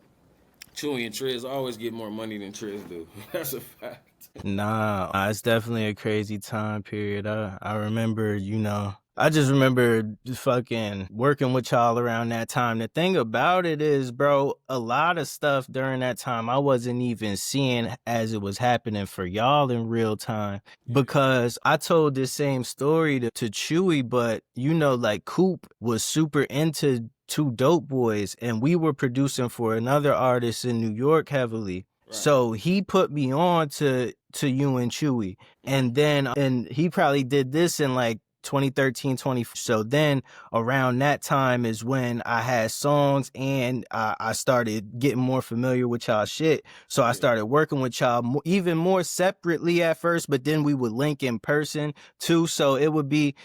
Chewy and Trizz always get more money than Trizz do. That's a fact. Nah, it's definitely a crazy time period. I remember, I just remember fucking working with y'all around that time. The thing about it is, bro, a lot of stuff during that time I wasn't even seeing as it was happening for y'all in real time. Because I told this same story to Chewy, but like Coop was super into Two Dope Boys, and we were producing for another artist in New York heavily. Right. So he put me on to you and Chewy. And then and he probably did this in like 2013, 20. So then around that time is when I had songs and I started getting more familiar with y'all shit. So I started working with y'all even more separately at first, but then we would link in person too. So it would be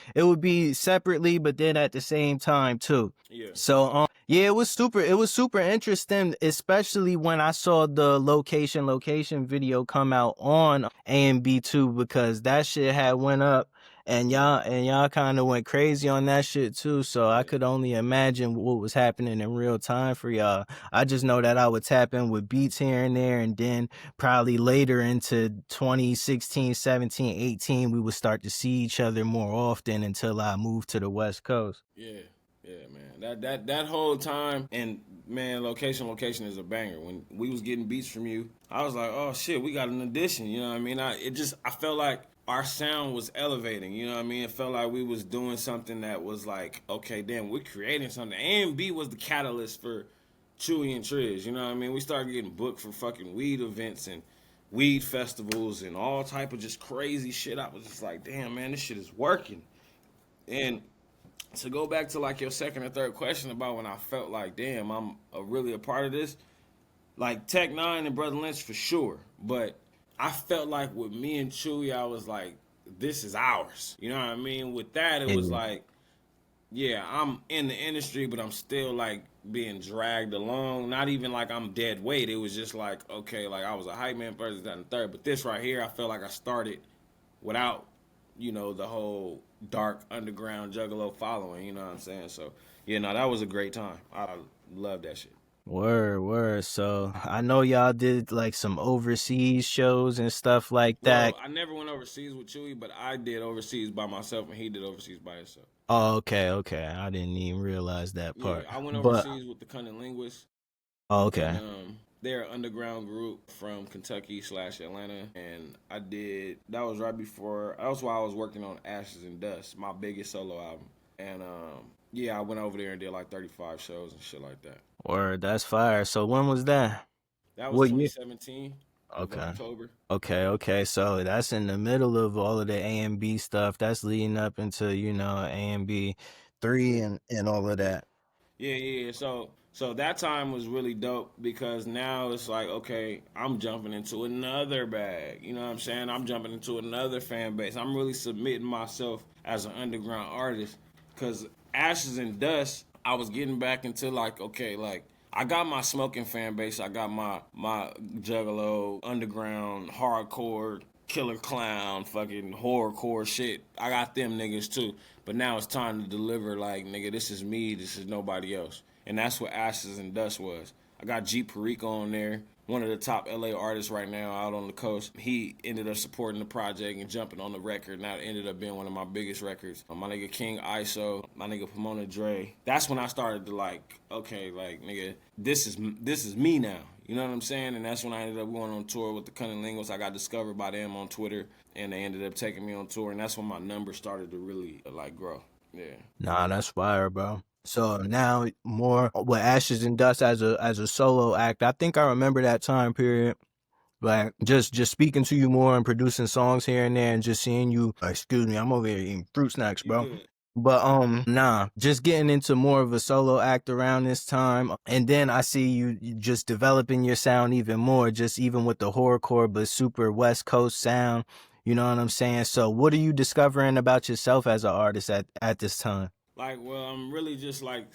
separately, but then at the same time too. Yeah. So yeah, it was super interesting, especially when I saw the location video come out on AMB2 because that shit had went up. And y'all kind of went crazy on that shit too. So I could only imagine what was happening in real time for y'all. I just know that I would tap in with beats here and there. And then probably later into 2016, 17, 18, we would start to see each other more often until I moved to the West Coast. Yeah, man. That whole time, and man, location is a banger. When we was getting beats from you, I was like, oh shit, we got an addition. You know what I mean? I felt like our sound was elevating, you know what I mean? It felt like we was doing something that was like, okay, damn, we're creating something. A&B was the catalyst for Chewy and Trizz, you know what I mean? We started getting booked for fucking weed events and weed festivals and all type of just crazy shit. I was just like, damn, man, this shit is working. And to go back to like your second or third question about when I felt like, damn, I'm really a part of this, like Tech 9 and Brotha Lynch for sure, but I felt like with me and Chewy, I was like, this is ours. You know what I mean? With that, it was like, yeah, I'm in the industry, but I'm still like being dragged along. Not even like I'm dead weight. It was just like, okay, like I was a hype man first, that, and third. But this right here, I felt like I started without, the whole dark underground juggalo following. You know what I'm saying? So, yeah, no, that was a great time. I love that shit. Word. So I know y'all did like some overseas shows and stuff like that. Well, I never went overseas with Chewy, but I did overseas by myself and he did overseas by himself. Oh, okay. I didn't even realize that part. Yeah, I went overseas with the Cunning Linguists. Oh, okay. And, they're an underground group from Kentucky/Atlanta, and that was right before, that was while I was working on Ashes and Dust, my biggest solo album. And yeah, I went over there and did like 35 shows and shit like that. Word, that's fire. So when was that? That was 2017. Okay. October. Okay. So that's in the middle of all of the AMB stuff. That's leading up into, AMB 3 and all of that. Yeah. So that time was really dope because now it's like, okay, I'm jumping into another bag. You know what I'm saying? I'm jumping into another fan base. I'm really submitting myself as an underground artist because Ashes and Dust, I was getting back into like, okay, like I got my smoking fan base. I got my juggalo, underground, hardcore Killer Clown, fucking horrorcore shit. I got them niggas too. But now it's time to deliver, like, nigga, this is me, this is nobody else. And that's what Ashes and Dust was. I got G Perico on there, one of the top LA artists right now out on the coast. He ended up supporting the project and jumping on the record, and that ended up being one of my biggest records. My nigga King ISO, my nigga Pomona Dre. That's when I started to like, okay, like, nigga, this is me now. You know what I'm saying? And that's when I ended up going on tour with the Cunnilinguals. I got discovered by them on Twitter, and they ended up taking me on tour, and that's when my numbers started to really, like, grow. Yeah. Nah, that's fire, bro. So now more with Ashes and Dust as a solo act. I think I remember that time period. Like just speaking to you more and producing songs here and there and just seeing you, excuse me, I'm over here eating fruit snacks, bro. But nah, just getting into more of a solo act around this time. And then I see you just developing your sound even more, just even with the horrorcore but super West Coast sound. You know what I'm saying? So what are you discovering about yourself as an artist at this time? Like, well, I'm really just like,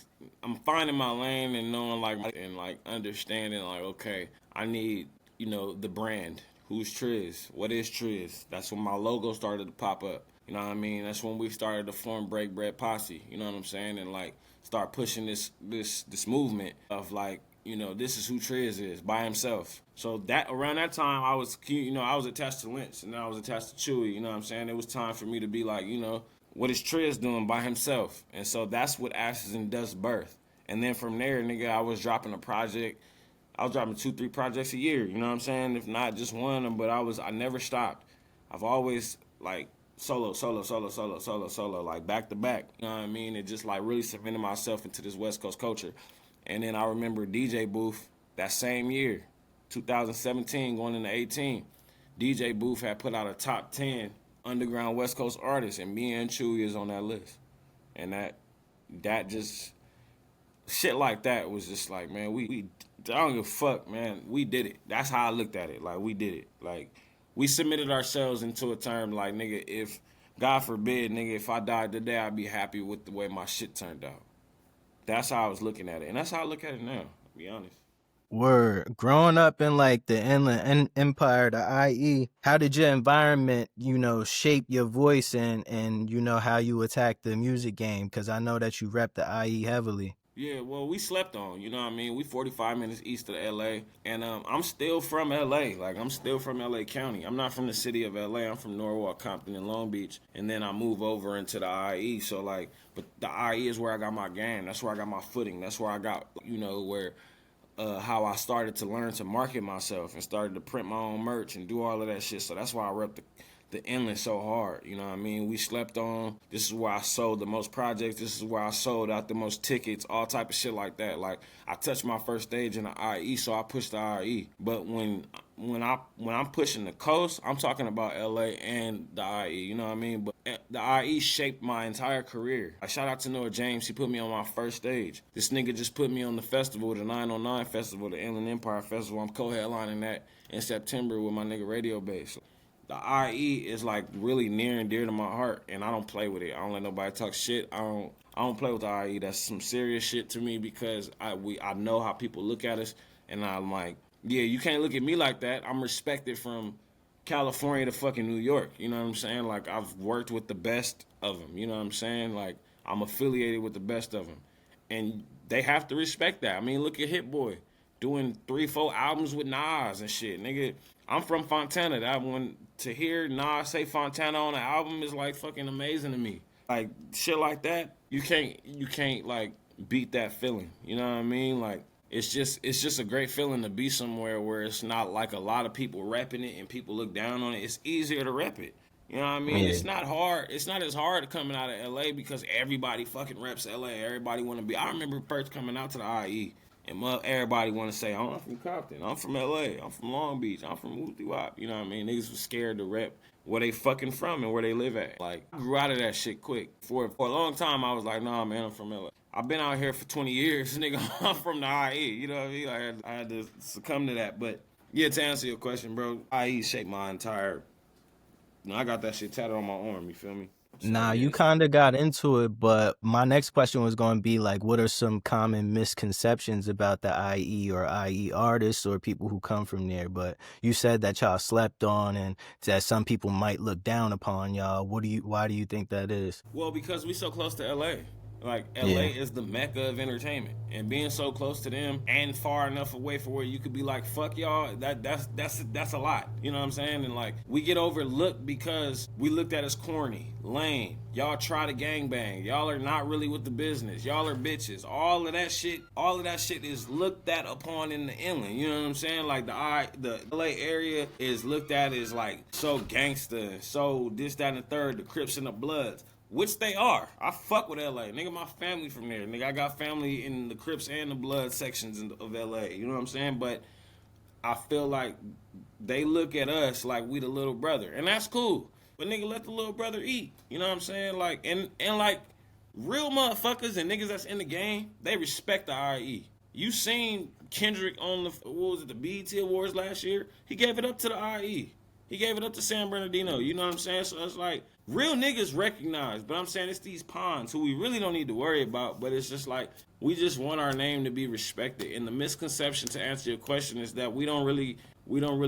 I'm finding my lane and knowing like understanding like, okay, I need, you know, the brand. Who's Trizz? What is Trizz? That's when my logo started to pop up. You know what I mean? That's when we started to form Break Bread Posse. You know what I'm saying? And like start pushing this movement of like, you know, this is who Trizz is by himself. So that around that time I was, you know, I was attached to Lynch and then I was attached to Chewy. You know what I'm saying? It was time for me to be like, you know, what is Trizz doing by himself? And so that's what Ashes and Dust birth. And then from there, nigga, I was dropping a project. I was dropping 2-3 projects a year. You know what I'm saying? If not just one, but I never stopped. I've always like solo, like back to back. You know what I mean? It just like really cemented myself into this West Coast culture. And then I remember DJ Booth that same year, 2017 going into 18. DJ Booth had put out a top 10 underground West Coast artists, and me and Chewy is on that list. And that just shit like that was just like, man, we I don't give a fuck, man. We did it. That's how I looked at it. Like, we did it. Like, we submitted ourselves into a term like, nigga, if, God forbid, nigga, if I died today, I'd be happy with the way my shit turned out. That's how I was looking at it. And that's how I look at it now, to be honest. Word. Growing up in like the Inland Empire, the IE, how did your environment, you know, shape your voice and you know how you attack the music game? Because I know that you rep the IE heavily. Yeah, well, we slept on, you know what I mean? We 45 minutes east of LA, and I'm still from LA. Like, I'm still from LA County. I'm not from the city of LA. I'm from Norwalk, Compton, and Long Beach, and then I move over into the IE. So, like, but the IE is where I got my game. That's where I got my footing. That's where I got, you know, where how I started to learn to market myself and started to print my own merch and do all of that shit. So that's why I rep the inlet so hard. You know what I mean? We slept on. This is where I sold the most projects. This is where I sold out the most tickets, all type of shit like that. Like, I touched my first stage in the IE, so I pushed the IE. But when I'm pushing the coast, I'm talking about LA and the IE, you know what I mean? But the IE shaped my entire career. Like, shout out to Noah James, he put me on my first stage. This nigga just put me on the festival, the 909 Festival, the Inland Empire Festival. I'm co-headlining that in September with my nigga Radio Base. The IE is like really near and dear to my heart, and I don't play with it. I don't let nobody talk shit. I don't play with the IE. That's some serious shit to me because I know how people look at us, and I'm like, yeah, you can't look at me like that. I'm respected from California to fucking New York. You know what I'm saying? Like, I've worked with the best of them. You know what I'm saying? Like, I'm affiliated with the best of them, and they have to respect that. I mean, look at Hit Boy doing 3-4 albums with Nas and shit, nigga. I'm from Fontana. That one, to hear Nas say Fontana on an album is like fucking amazing to me. Like, shit like that, you can't like beat that feeling. You know what I mean? Like, it's just a great feeling to be somewhere where it's not like a lot of people repping it and people look down on it. It's easier to rep it. You know what I mean? Yeah. It's not hard. It's not as hard coming out of LA because everybody fucking reps LA. Everybody want to be. I remember first coming out to the IE. And everybody want to say, I'm from Compton, I'm from LA, I'm from Long Beach, I'm from Wooty Wop. You know what I mean? Niggas was scared to rep where they fucking from and where they live at. Like, I grew out of that shit quick. For a long time, I was like, nah, man, I'm from LA. I've been out here for 20 years, nigga. I'm from the IE. You know what I mean? I had to succumb to that. But, yeah, to answer your question, bro, IE shaped my entire... You know, I got that shit tatted on my arm, you feel me? So, Nah, yeah, you it's kind of got into it, but my next question was going to be like, what are some common misconceptions about the IE or IE artists or people who come from there? But you said that y'all slept on and that some people might look down upon y'all. Why do you think that is? well, because we so close to LA. Like LA Yeah. is the mecca of entertainment, and being so close to them and far enough away for where you could be like, "Fuck y'all," that's a lot. You know what I'm saying? And like we get overlooked because we looked at as corny, lame. Y'all try to gangbang. Y'all are not really with the business. Y'all are bitches. All of that shit is looked at upon in the inland. You know what I'm saying? Like the LA area is looked at as like so gangster, so this, that, and the third, the Crips and the Bloods. Which they are. I fuck with LA. Nigga, my family from there. Nigga, I got family in the Crips and the Blood sections of LA. You know what I'm saying? But I feel like they look at us like we the little brother. And that's cool. But nigga, let the little brother eat. You know what I'm saying? Like, and like, real motherfuckers and niggas that's in the game, they respect the IE. You seen Kendrick on what was it, the BET Awards last year? He gave it up to the IE. He gave it up to San Bernardino. You know what I'm saying? So it's like real niggas recognize, but I'm saying it's these pawns who we really don't need to worry about. But it's just like we just want our name to be respected. And the misconception, to answer your question, is that we don't really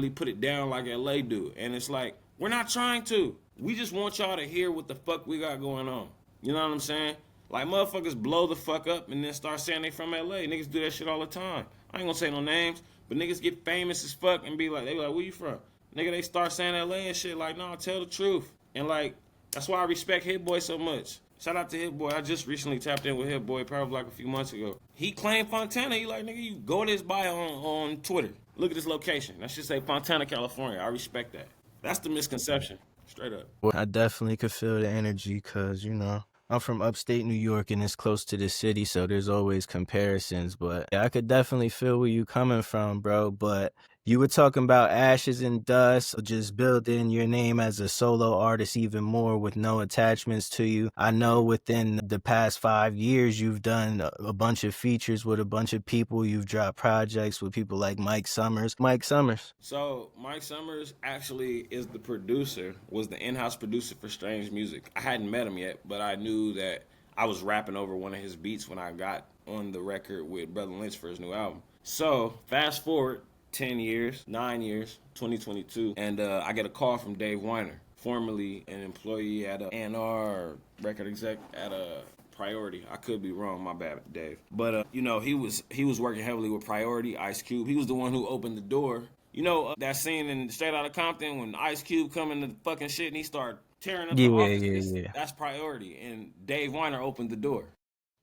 put it down like LA do. And it's like we're not trying to. We just want y'all to hear what the fuck we got going on. You know what I'm saying? Like motherfuckers blow the fuck up and then start saying they from LA. Niggas do that shit all the time. I ain't gonna say no names, but niggas get famous as fuck and be like, where you from? Nigga, they start saying LA and shit. Like, no, tell the truth. And like, that's why I respect Hit Boy so much. Shout out to Hit Boy. I just recently tapped in with Hit Boy probably like a few months ago. He claimed Fontana. He like, nigga, you go to his bio on Twitter. Look at this location. That should say Fontana, California. I respect that. That's the misconception. Straight up. Well, I definitely could feel the energy because, I'm from upstate New York and it's close to the city, so there's always comparisons. But yeah, I could definitely feel where you coming from, bro. But you were talking about Ashes and Dust, just building your name as a solo artist even more with no attachments to you. I know within the past 5 years, you've done a bunch of features with a bunch of people. You've dropped projects with people like Mike Summers. So Mike Summers actually is the producer, was the in-house producer for Strange Music. I hadn't met him yet, but I knew that I was rapping over one of his beats when I got on the record with Brotha Lynch for his new album. So fast forward 10 years, 9 years, 2022, and I get a call from Dave Weiner, formerly an employee at a A&R record exec at a Priority. I could be wrong, my bad, Dave. But he was working heavily with Priority, Ice Cube. He was the one who opened the door. That scene in Straight Outta Compton when Ice Cube come in the fucking shit and he started tearing up the office. Yeah. That's Priority, and Dave Weiner opened the door.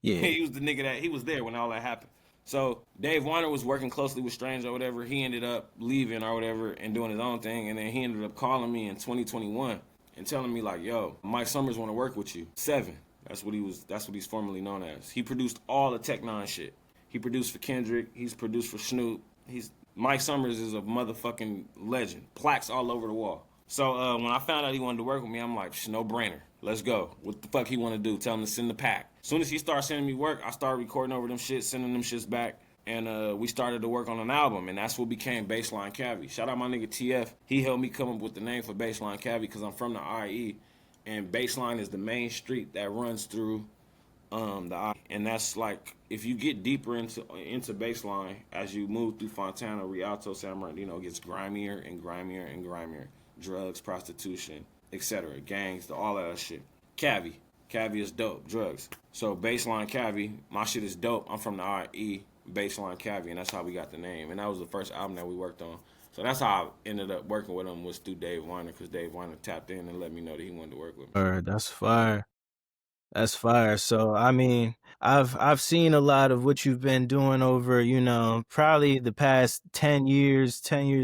Yeah. He was the nigga that he was there when all that happened. So Dave Weiner was working closely with Strange or whatever. He ended up leaving or whatever and doing his own thing, and then he ended up calling me in 2021 and telling me like, "Yo, Mike Summers want to work with you." 7. That's what he's formerly known as. He produced all the Tech Nine shit. He produced for Kendrick. He's produced for Snoop. Mike Summers is a motherfucking legend. Plaques all over the wall. So when I found out he wanted to work with me, I'm like, no brainer. Let's go. What the fuck he want to do? Tell him to send the pack. As soon as he started sending me work, I started recording over them shit, sending them shits back. And we started to work on an album, and that's what became Baseline Cavity. Shout out my nigga TF. He helped me come up with the name for Baseline Cavity because I'm from the IE. And Baseline is the main street that runs through the I. And that's like, if you get deeper into Baseline, as you move through Fontana, Rialto, San Bernardino, it gets grimier and grimier and grimier. Drugs, prostitution, etc. Gangs, all that shit. Cavi is dope. Drugs. So Baseline Cavi, my shit is dope. I'm from the IE, Baseline Cavi, and that's how we got the name. And that was the first album that we worked on. So that's how I ended up working with him, was through Dave Weiner, because Dave Weiner tapped in and let me know that he wanted to work with me. That's fire. That's fire. So, I mean, I've seen a lot of what you've been doing over, probably the past 10 years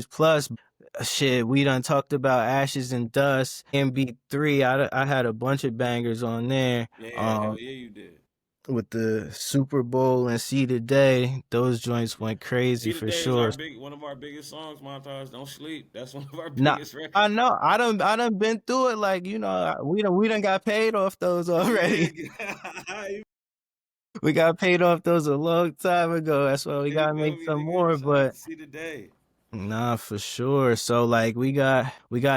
plus. Shit, we done talked about Ashes and Dust, MB3. I had a bunch of bangers on there. Yeah, hell yeah, you did. With the Super Bowl and See the Day, those joints went crazy for sure. One of our biggest songs, Montage. Don't sleep. That's one of our biggest records. I know. I done been through it. Like, we done got paid off those already. We got paid off those a long time ago. That's why we gotta make some more. But See the Day. Nah, for sure. So like we got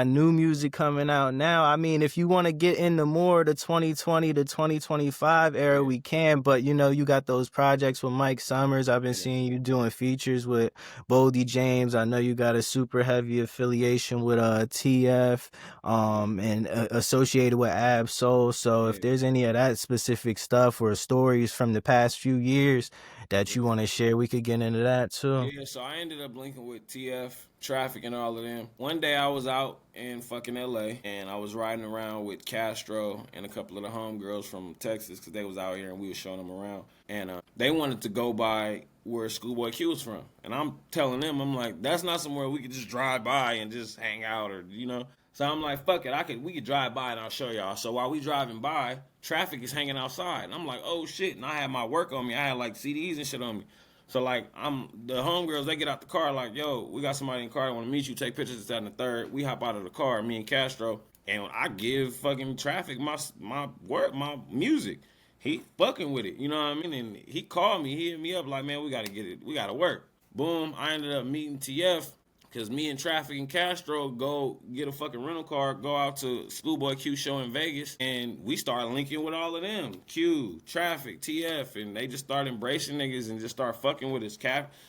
new music coming out now. I mean, if you want to get into more of the 2020 to 2025 era, Yeah, we can, but you got those projects with Mike Summers. I've been yeah, seeing you doing features with Boldy James. I know you got a super heavy affiliation with TF and associated with Ab Soul. So if yeah. there's any of that specific stuff or stories from the past few years that you want to share, we could get into that too. Yeah, so I ended up linking with TF, Traffic, and all of them. One day I was out in fucking LA and I was riding around with Castro and a couple of the homegirls from Texas because they was out here and we was showing them around. And they wanted to go by where Schoolboy Q was from. And I'm telling them, I'm like, that's not somewhere we could just drive by and just hang out or, you know. So I'm like, fuck it, we could drive by and I'll show y'all. So while we driving by, Traffic is hanging outside. And I'm like, oh shit. And I had my work on me. I had like CDs and shit on me. So like I'm the homegirls, they get out the car like, yo, we got somebody in the car that want to meet you, take pictures, this, that, and the third. We hop out of the car, me and Castro, and I give fucking Traffic my work, my music. He fucking with it, you know what I mean? And he called me, he hit me up like, man, we gotta get it, we gotta work. Boom, I ended up meeting TF because me and Traffic and Castro go get a fucking rental car, go out to Schoolboy Q show in Vegas, and we started linking with all of them. Q, Traffic, TF, and they just start embracing niggas and just start fucking with us.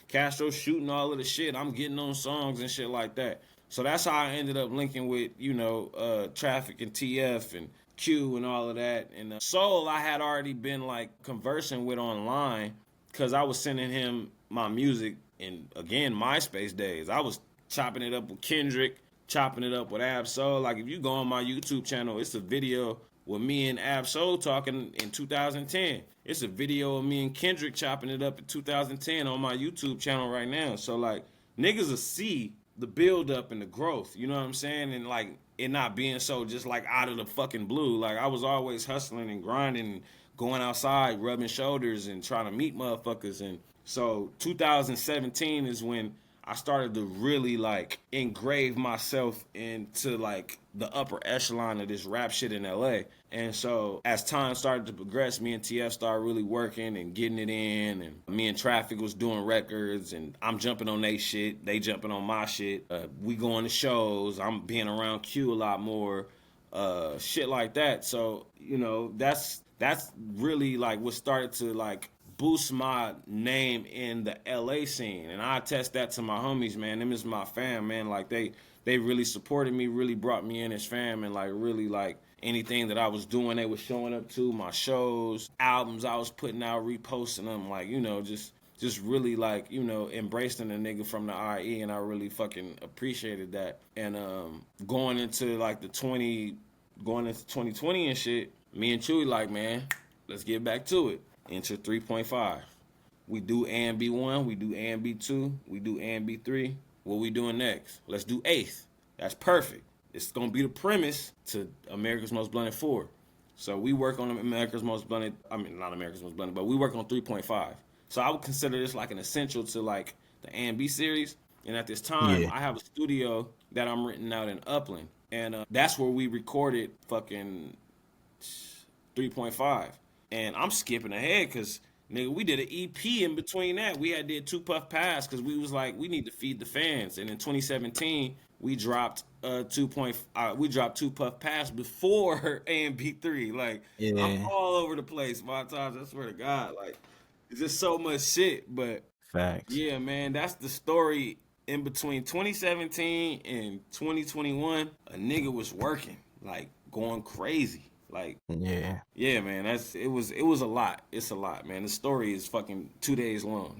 Castro shooting all of the shit. I'm getting on songs and shit like that. So that's how I ended up linking with, Traffic and TF and Q and all of that. And Soul, I had already been like conversing with online because I was sending him my music in, again, MySpace days. I was chopping it up with Kendrick, chopping it up with Ab Soul. Like if you go on my YouTube channel, it's a video with me and Ab Soul talking in 2010. It's a video of me and Kendrick chopping it up in 2010 on my YouTube channel right now. So like niggas will see the build up and the growth, you know what I'm saying? And like it not being so just like out of the fucking blue. Like I was always hustling and grinding, going outside, rubbing shoulders and trying to meet motherfuckers. And so 2017 is when I started to really like engrave myself into like the upper echelon of this rap shit in LA. And so as time started to progress, me and TF started really working and getting it in. And me and Traffic was doing records and I'm jumping on they shit. They jumping on my shit. We going to shows. I'm being around Q a lot more. Shit like that. So, that's really like what started to like boost my name in the LA scene. And I attest that to my homies, man. Them is my fam, man. Like they really supported me, really brought me in as fam, and like really like anything that I was doing, they was showing up to my shows, albums I was putting out, reposting them, like, just really like, embracing the nigga from the IE, and I really fucking appreciated that. And going into 2020 and shit, me and Chewy like, man, let's get back to it. Enter 3.5. We do A and B1, we do A and B2, we do A and B3. What we doing next? Let's do eighth. That's perfect. It's gonna be the premise to America's Most Blunted 4. So we work on America's Most Blunted, I mean not America's Most Blunted, but we work on 3.5. So I would consider this like an essential to like the A and B series. And at this time, Yeah. I have a studio that I'm renting out in Upland. And that's where we recorded fucking 3.5. And I'm skipping ahead because nigga, we did an EP in between that. We had did 2 Puff Pass because we was like, we need to feed the fans. And in 2017, we dropped 2 Puff Pass before A and B3. Like I'm Yeah. all over the place. My times, I swear to God, like it's just so much shit. But Facts. yeah, man, that's the story. In between 2017 and 2021, a nigga was working, like going crazy. Like, Yeah. yeah, man, it was a lot. It's a lot, man. The story is fucking 2 days long.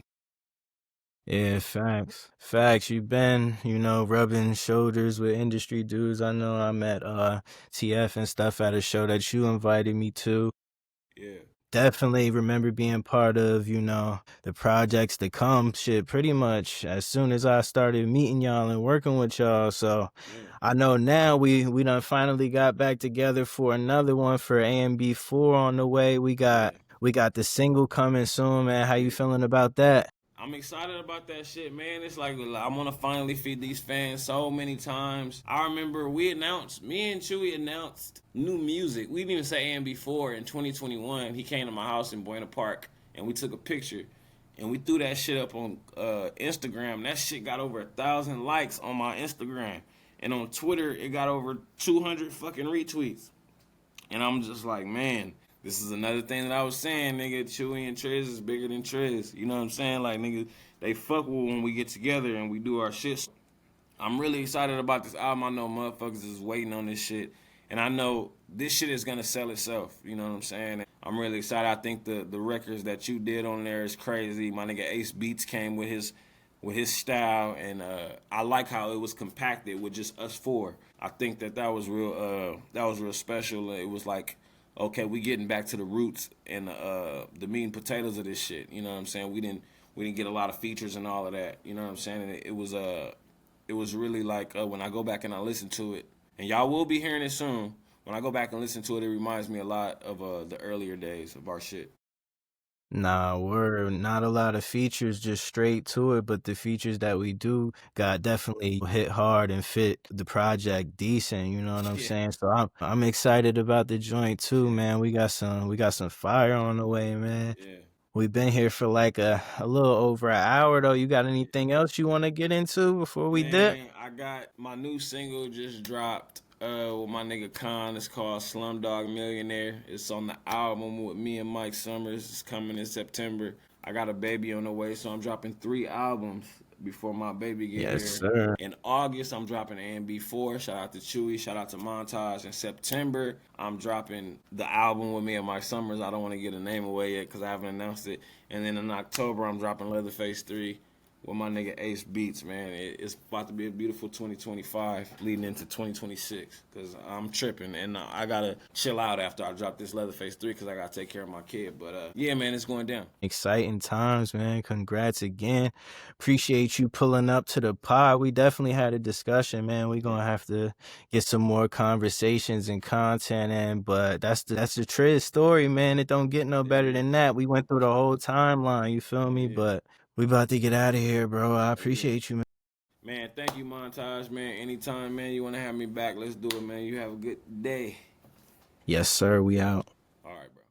Yeah, facts. Facts. You've been, rubbing shoulders with industry dudes. I know I met TF and stuff at a show that you invited me to. Yeah, Definitely remember being part of, the projects to come shit pretty much as soon as I started meeting y'all and working with y'all. So yeah, I know now we done finally got back together for another one for AMB4 on the way. We got yeah, we got the single coming soon, man. How you yeah. feeling about that? I'm excited about that shit, man. It's like I want to finally feed these fans so many times. I remember me and Chewy announced new music. We didn't even say and before in 2021. He came to my house in Buena Park and we took a picture. and we threw that shit up on Instagram. That shit got over 1,000 likes on my Instagram, and on Twitter it got over 200 fucking retweets. And I'm just like, man, this is another thing that I was saying, nigga. Chewy and Trizz is bigger than Trizz. You know what I'm saying? Like, nigga, they fuck with when we get together and we do our shit. I'm really excited about this album. I know motherfuckers is waiting on this shit. And I know this shit is gonna sell itself. You know what I'm saying? I'm really excited. I think the records that you did on there is crazy. My nigga Ace Beats came with his style, and I like how it was compacted with just us four. I think that was real special. It was like, okay, we getting back to the roots and the meat and potatoes of this shit. You know what I'm saying? We didn't get a lot of features and all of that. You know what I'm saying? And it was really like when I go back and I listen to it, and y'all will be hearing it soon. When I go back and listen to it, it reminds me a lot of the earlier days of our shit. Nah, we're not a lot of features, just straight to it, but the features that we do got definitely hit hard and fit the project decent, you know what I'm Yeah, saying? So I'm excited about the joint too, man. We got some fire on the way, man. yeah. We've been here for like a little over an hour though. You got Yeah. anything else you want to get into before we dip? Man, I got my new single just dropped with my nigga Khan. It's called Slumdog Millionaire. It's on the album with me and Mike Summers. It's coming in September. I got a baby on the way, so I'm dropping 3 albums before my baby get Yes, here. sir. In August, I'm dropping AMB4. Shout out to Chewy. Shout out to Montage. In September, I'm dropping the album with me and Mike Summers. I don't want to get a name away yet because I haven't announced it. And then in October, I'm dropping Leatherface 3 with my nigga Ace Beats, man. It's about to be a beautiful 2025 leading into 2026 because I'm tripping and I gotta chill out after I drop this Leatherface 3 because I gotta take care of my kid. But yeah, man, it's going down. Exciting times, man. Congrats again. Appreciate you pulling up to the pod. We definitely had a discussion, man. We Yeah, gonna have to get some more conversations and content in, but that's the Trizz story, man. It don't get no better yeah, than that. We went through the whole timeline, you feel me? yeah, But we about to get out of here, bro. I yeah. appreciate you, man. Man, thank you, Montage, man. Anytime, man, you wanna have me back, let's do it, man. You have a good day. Yes, sir. We out. All right, bro.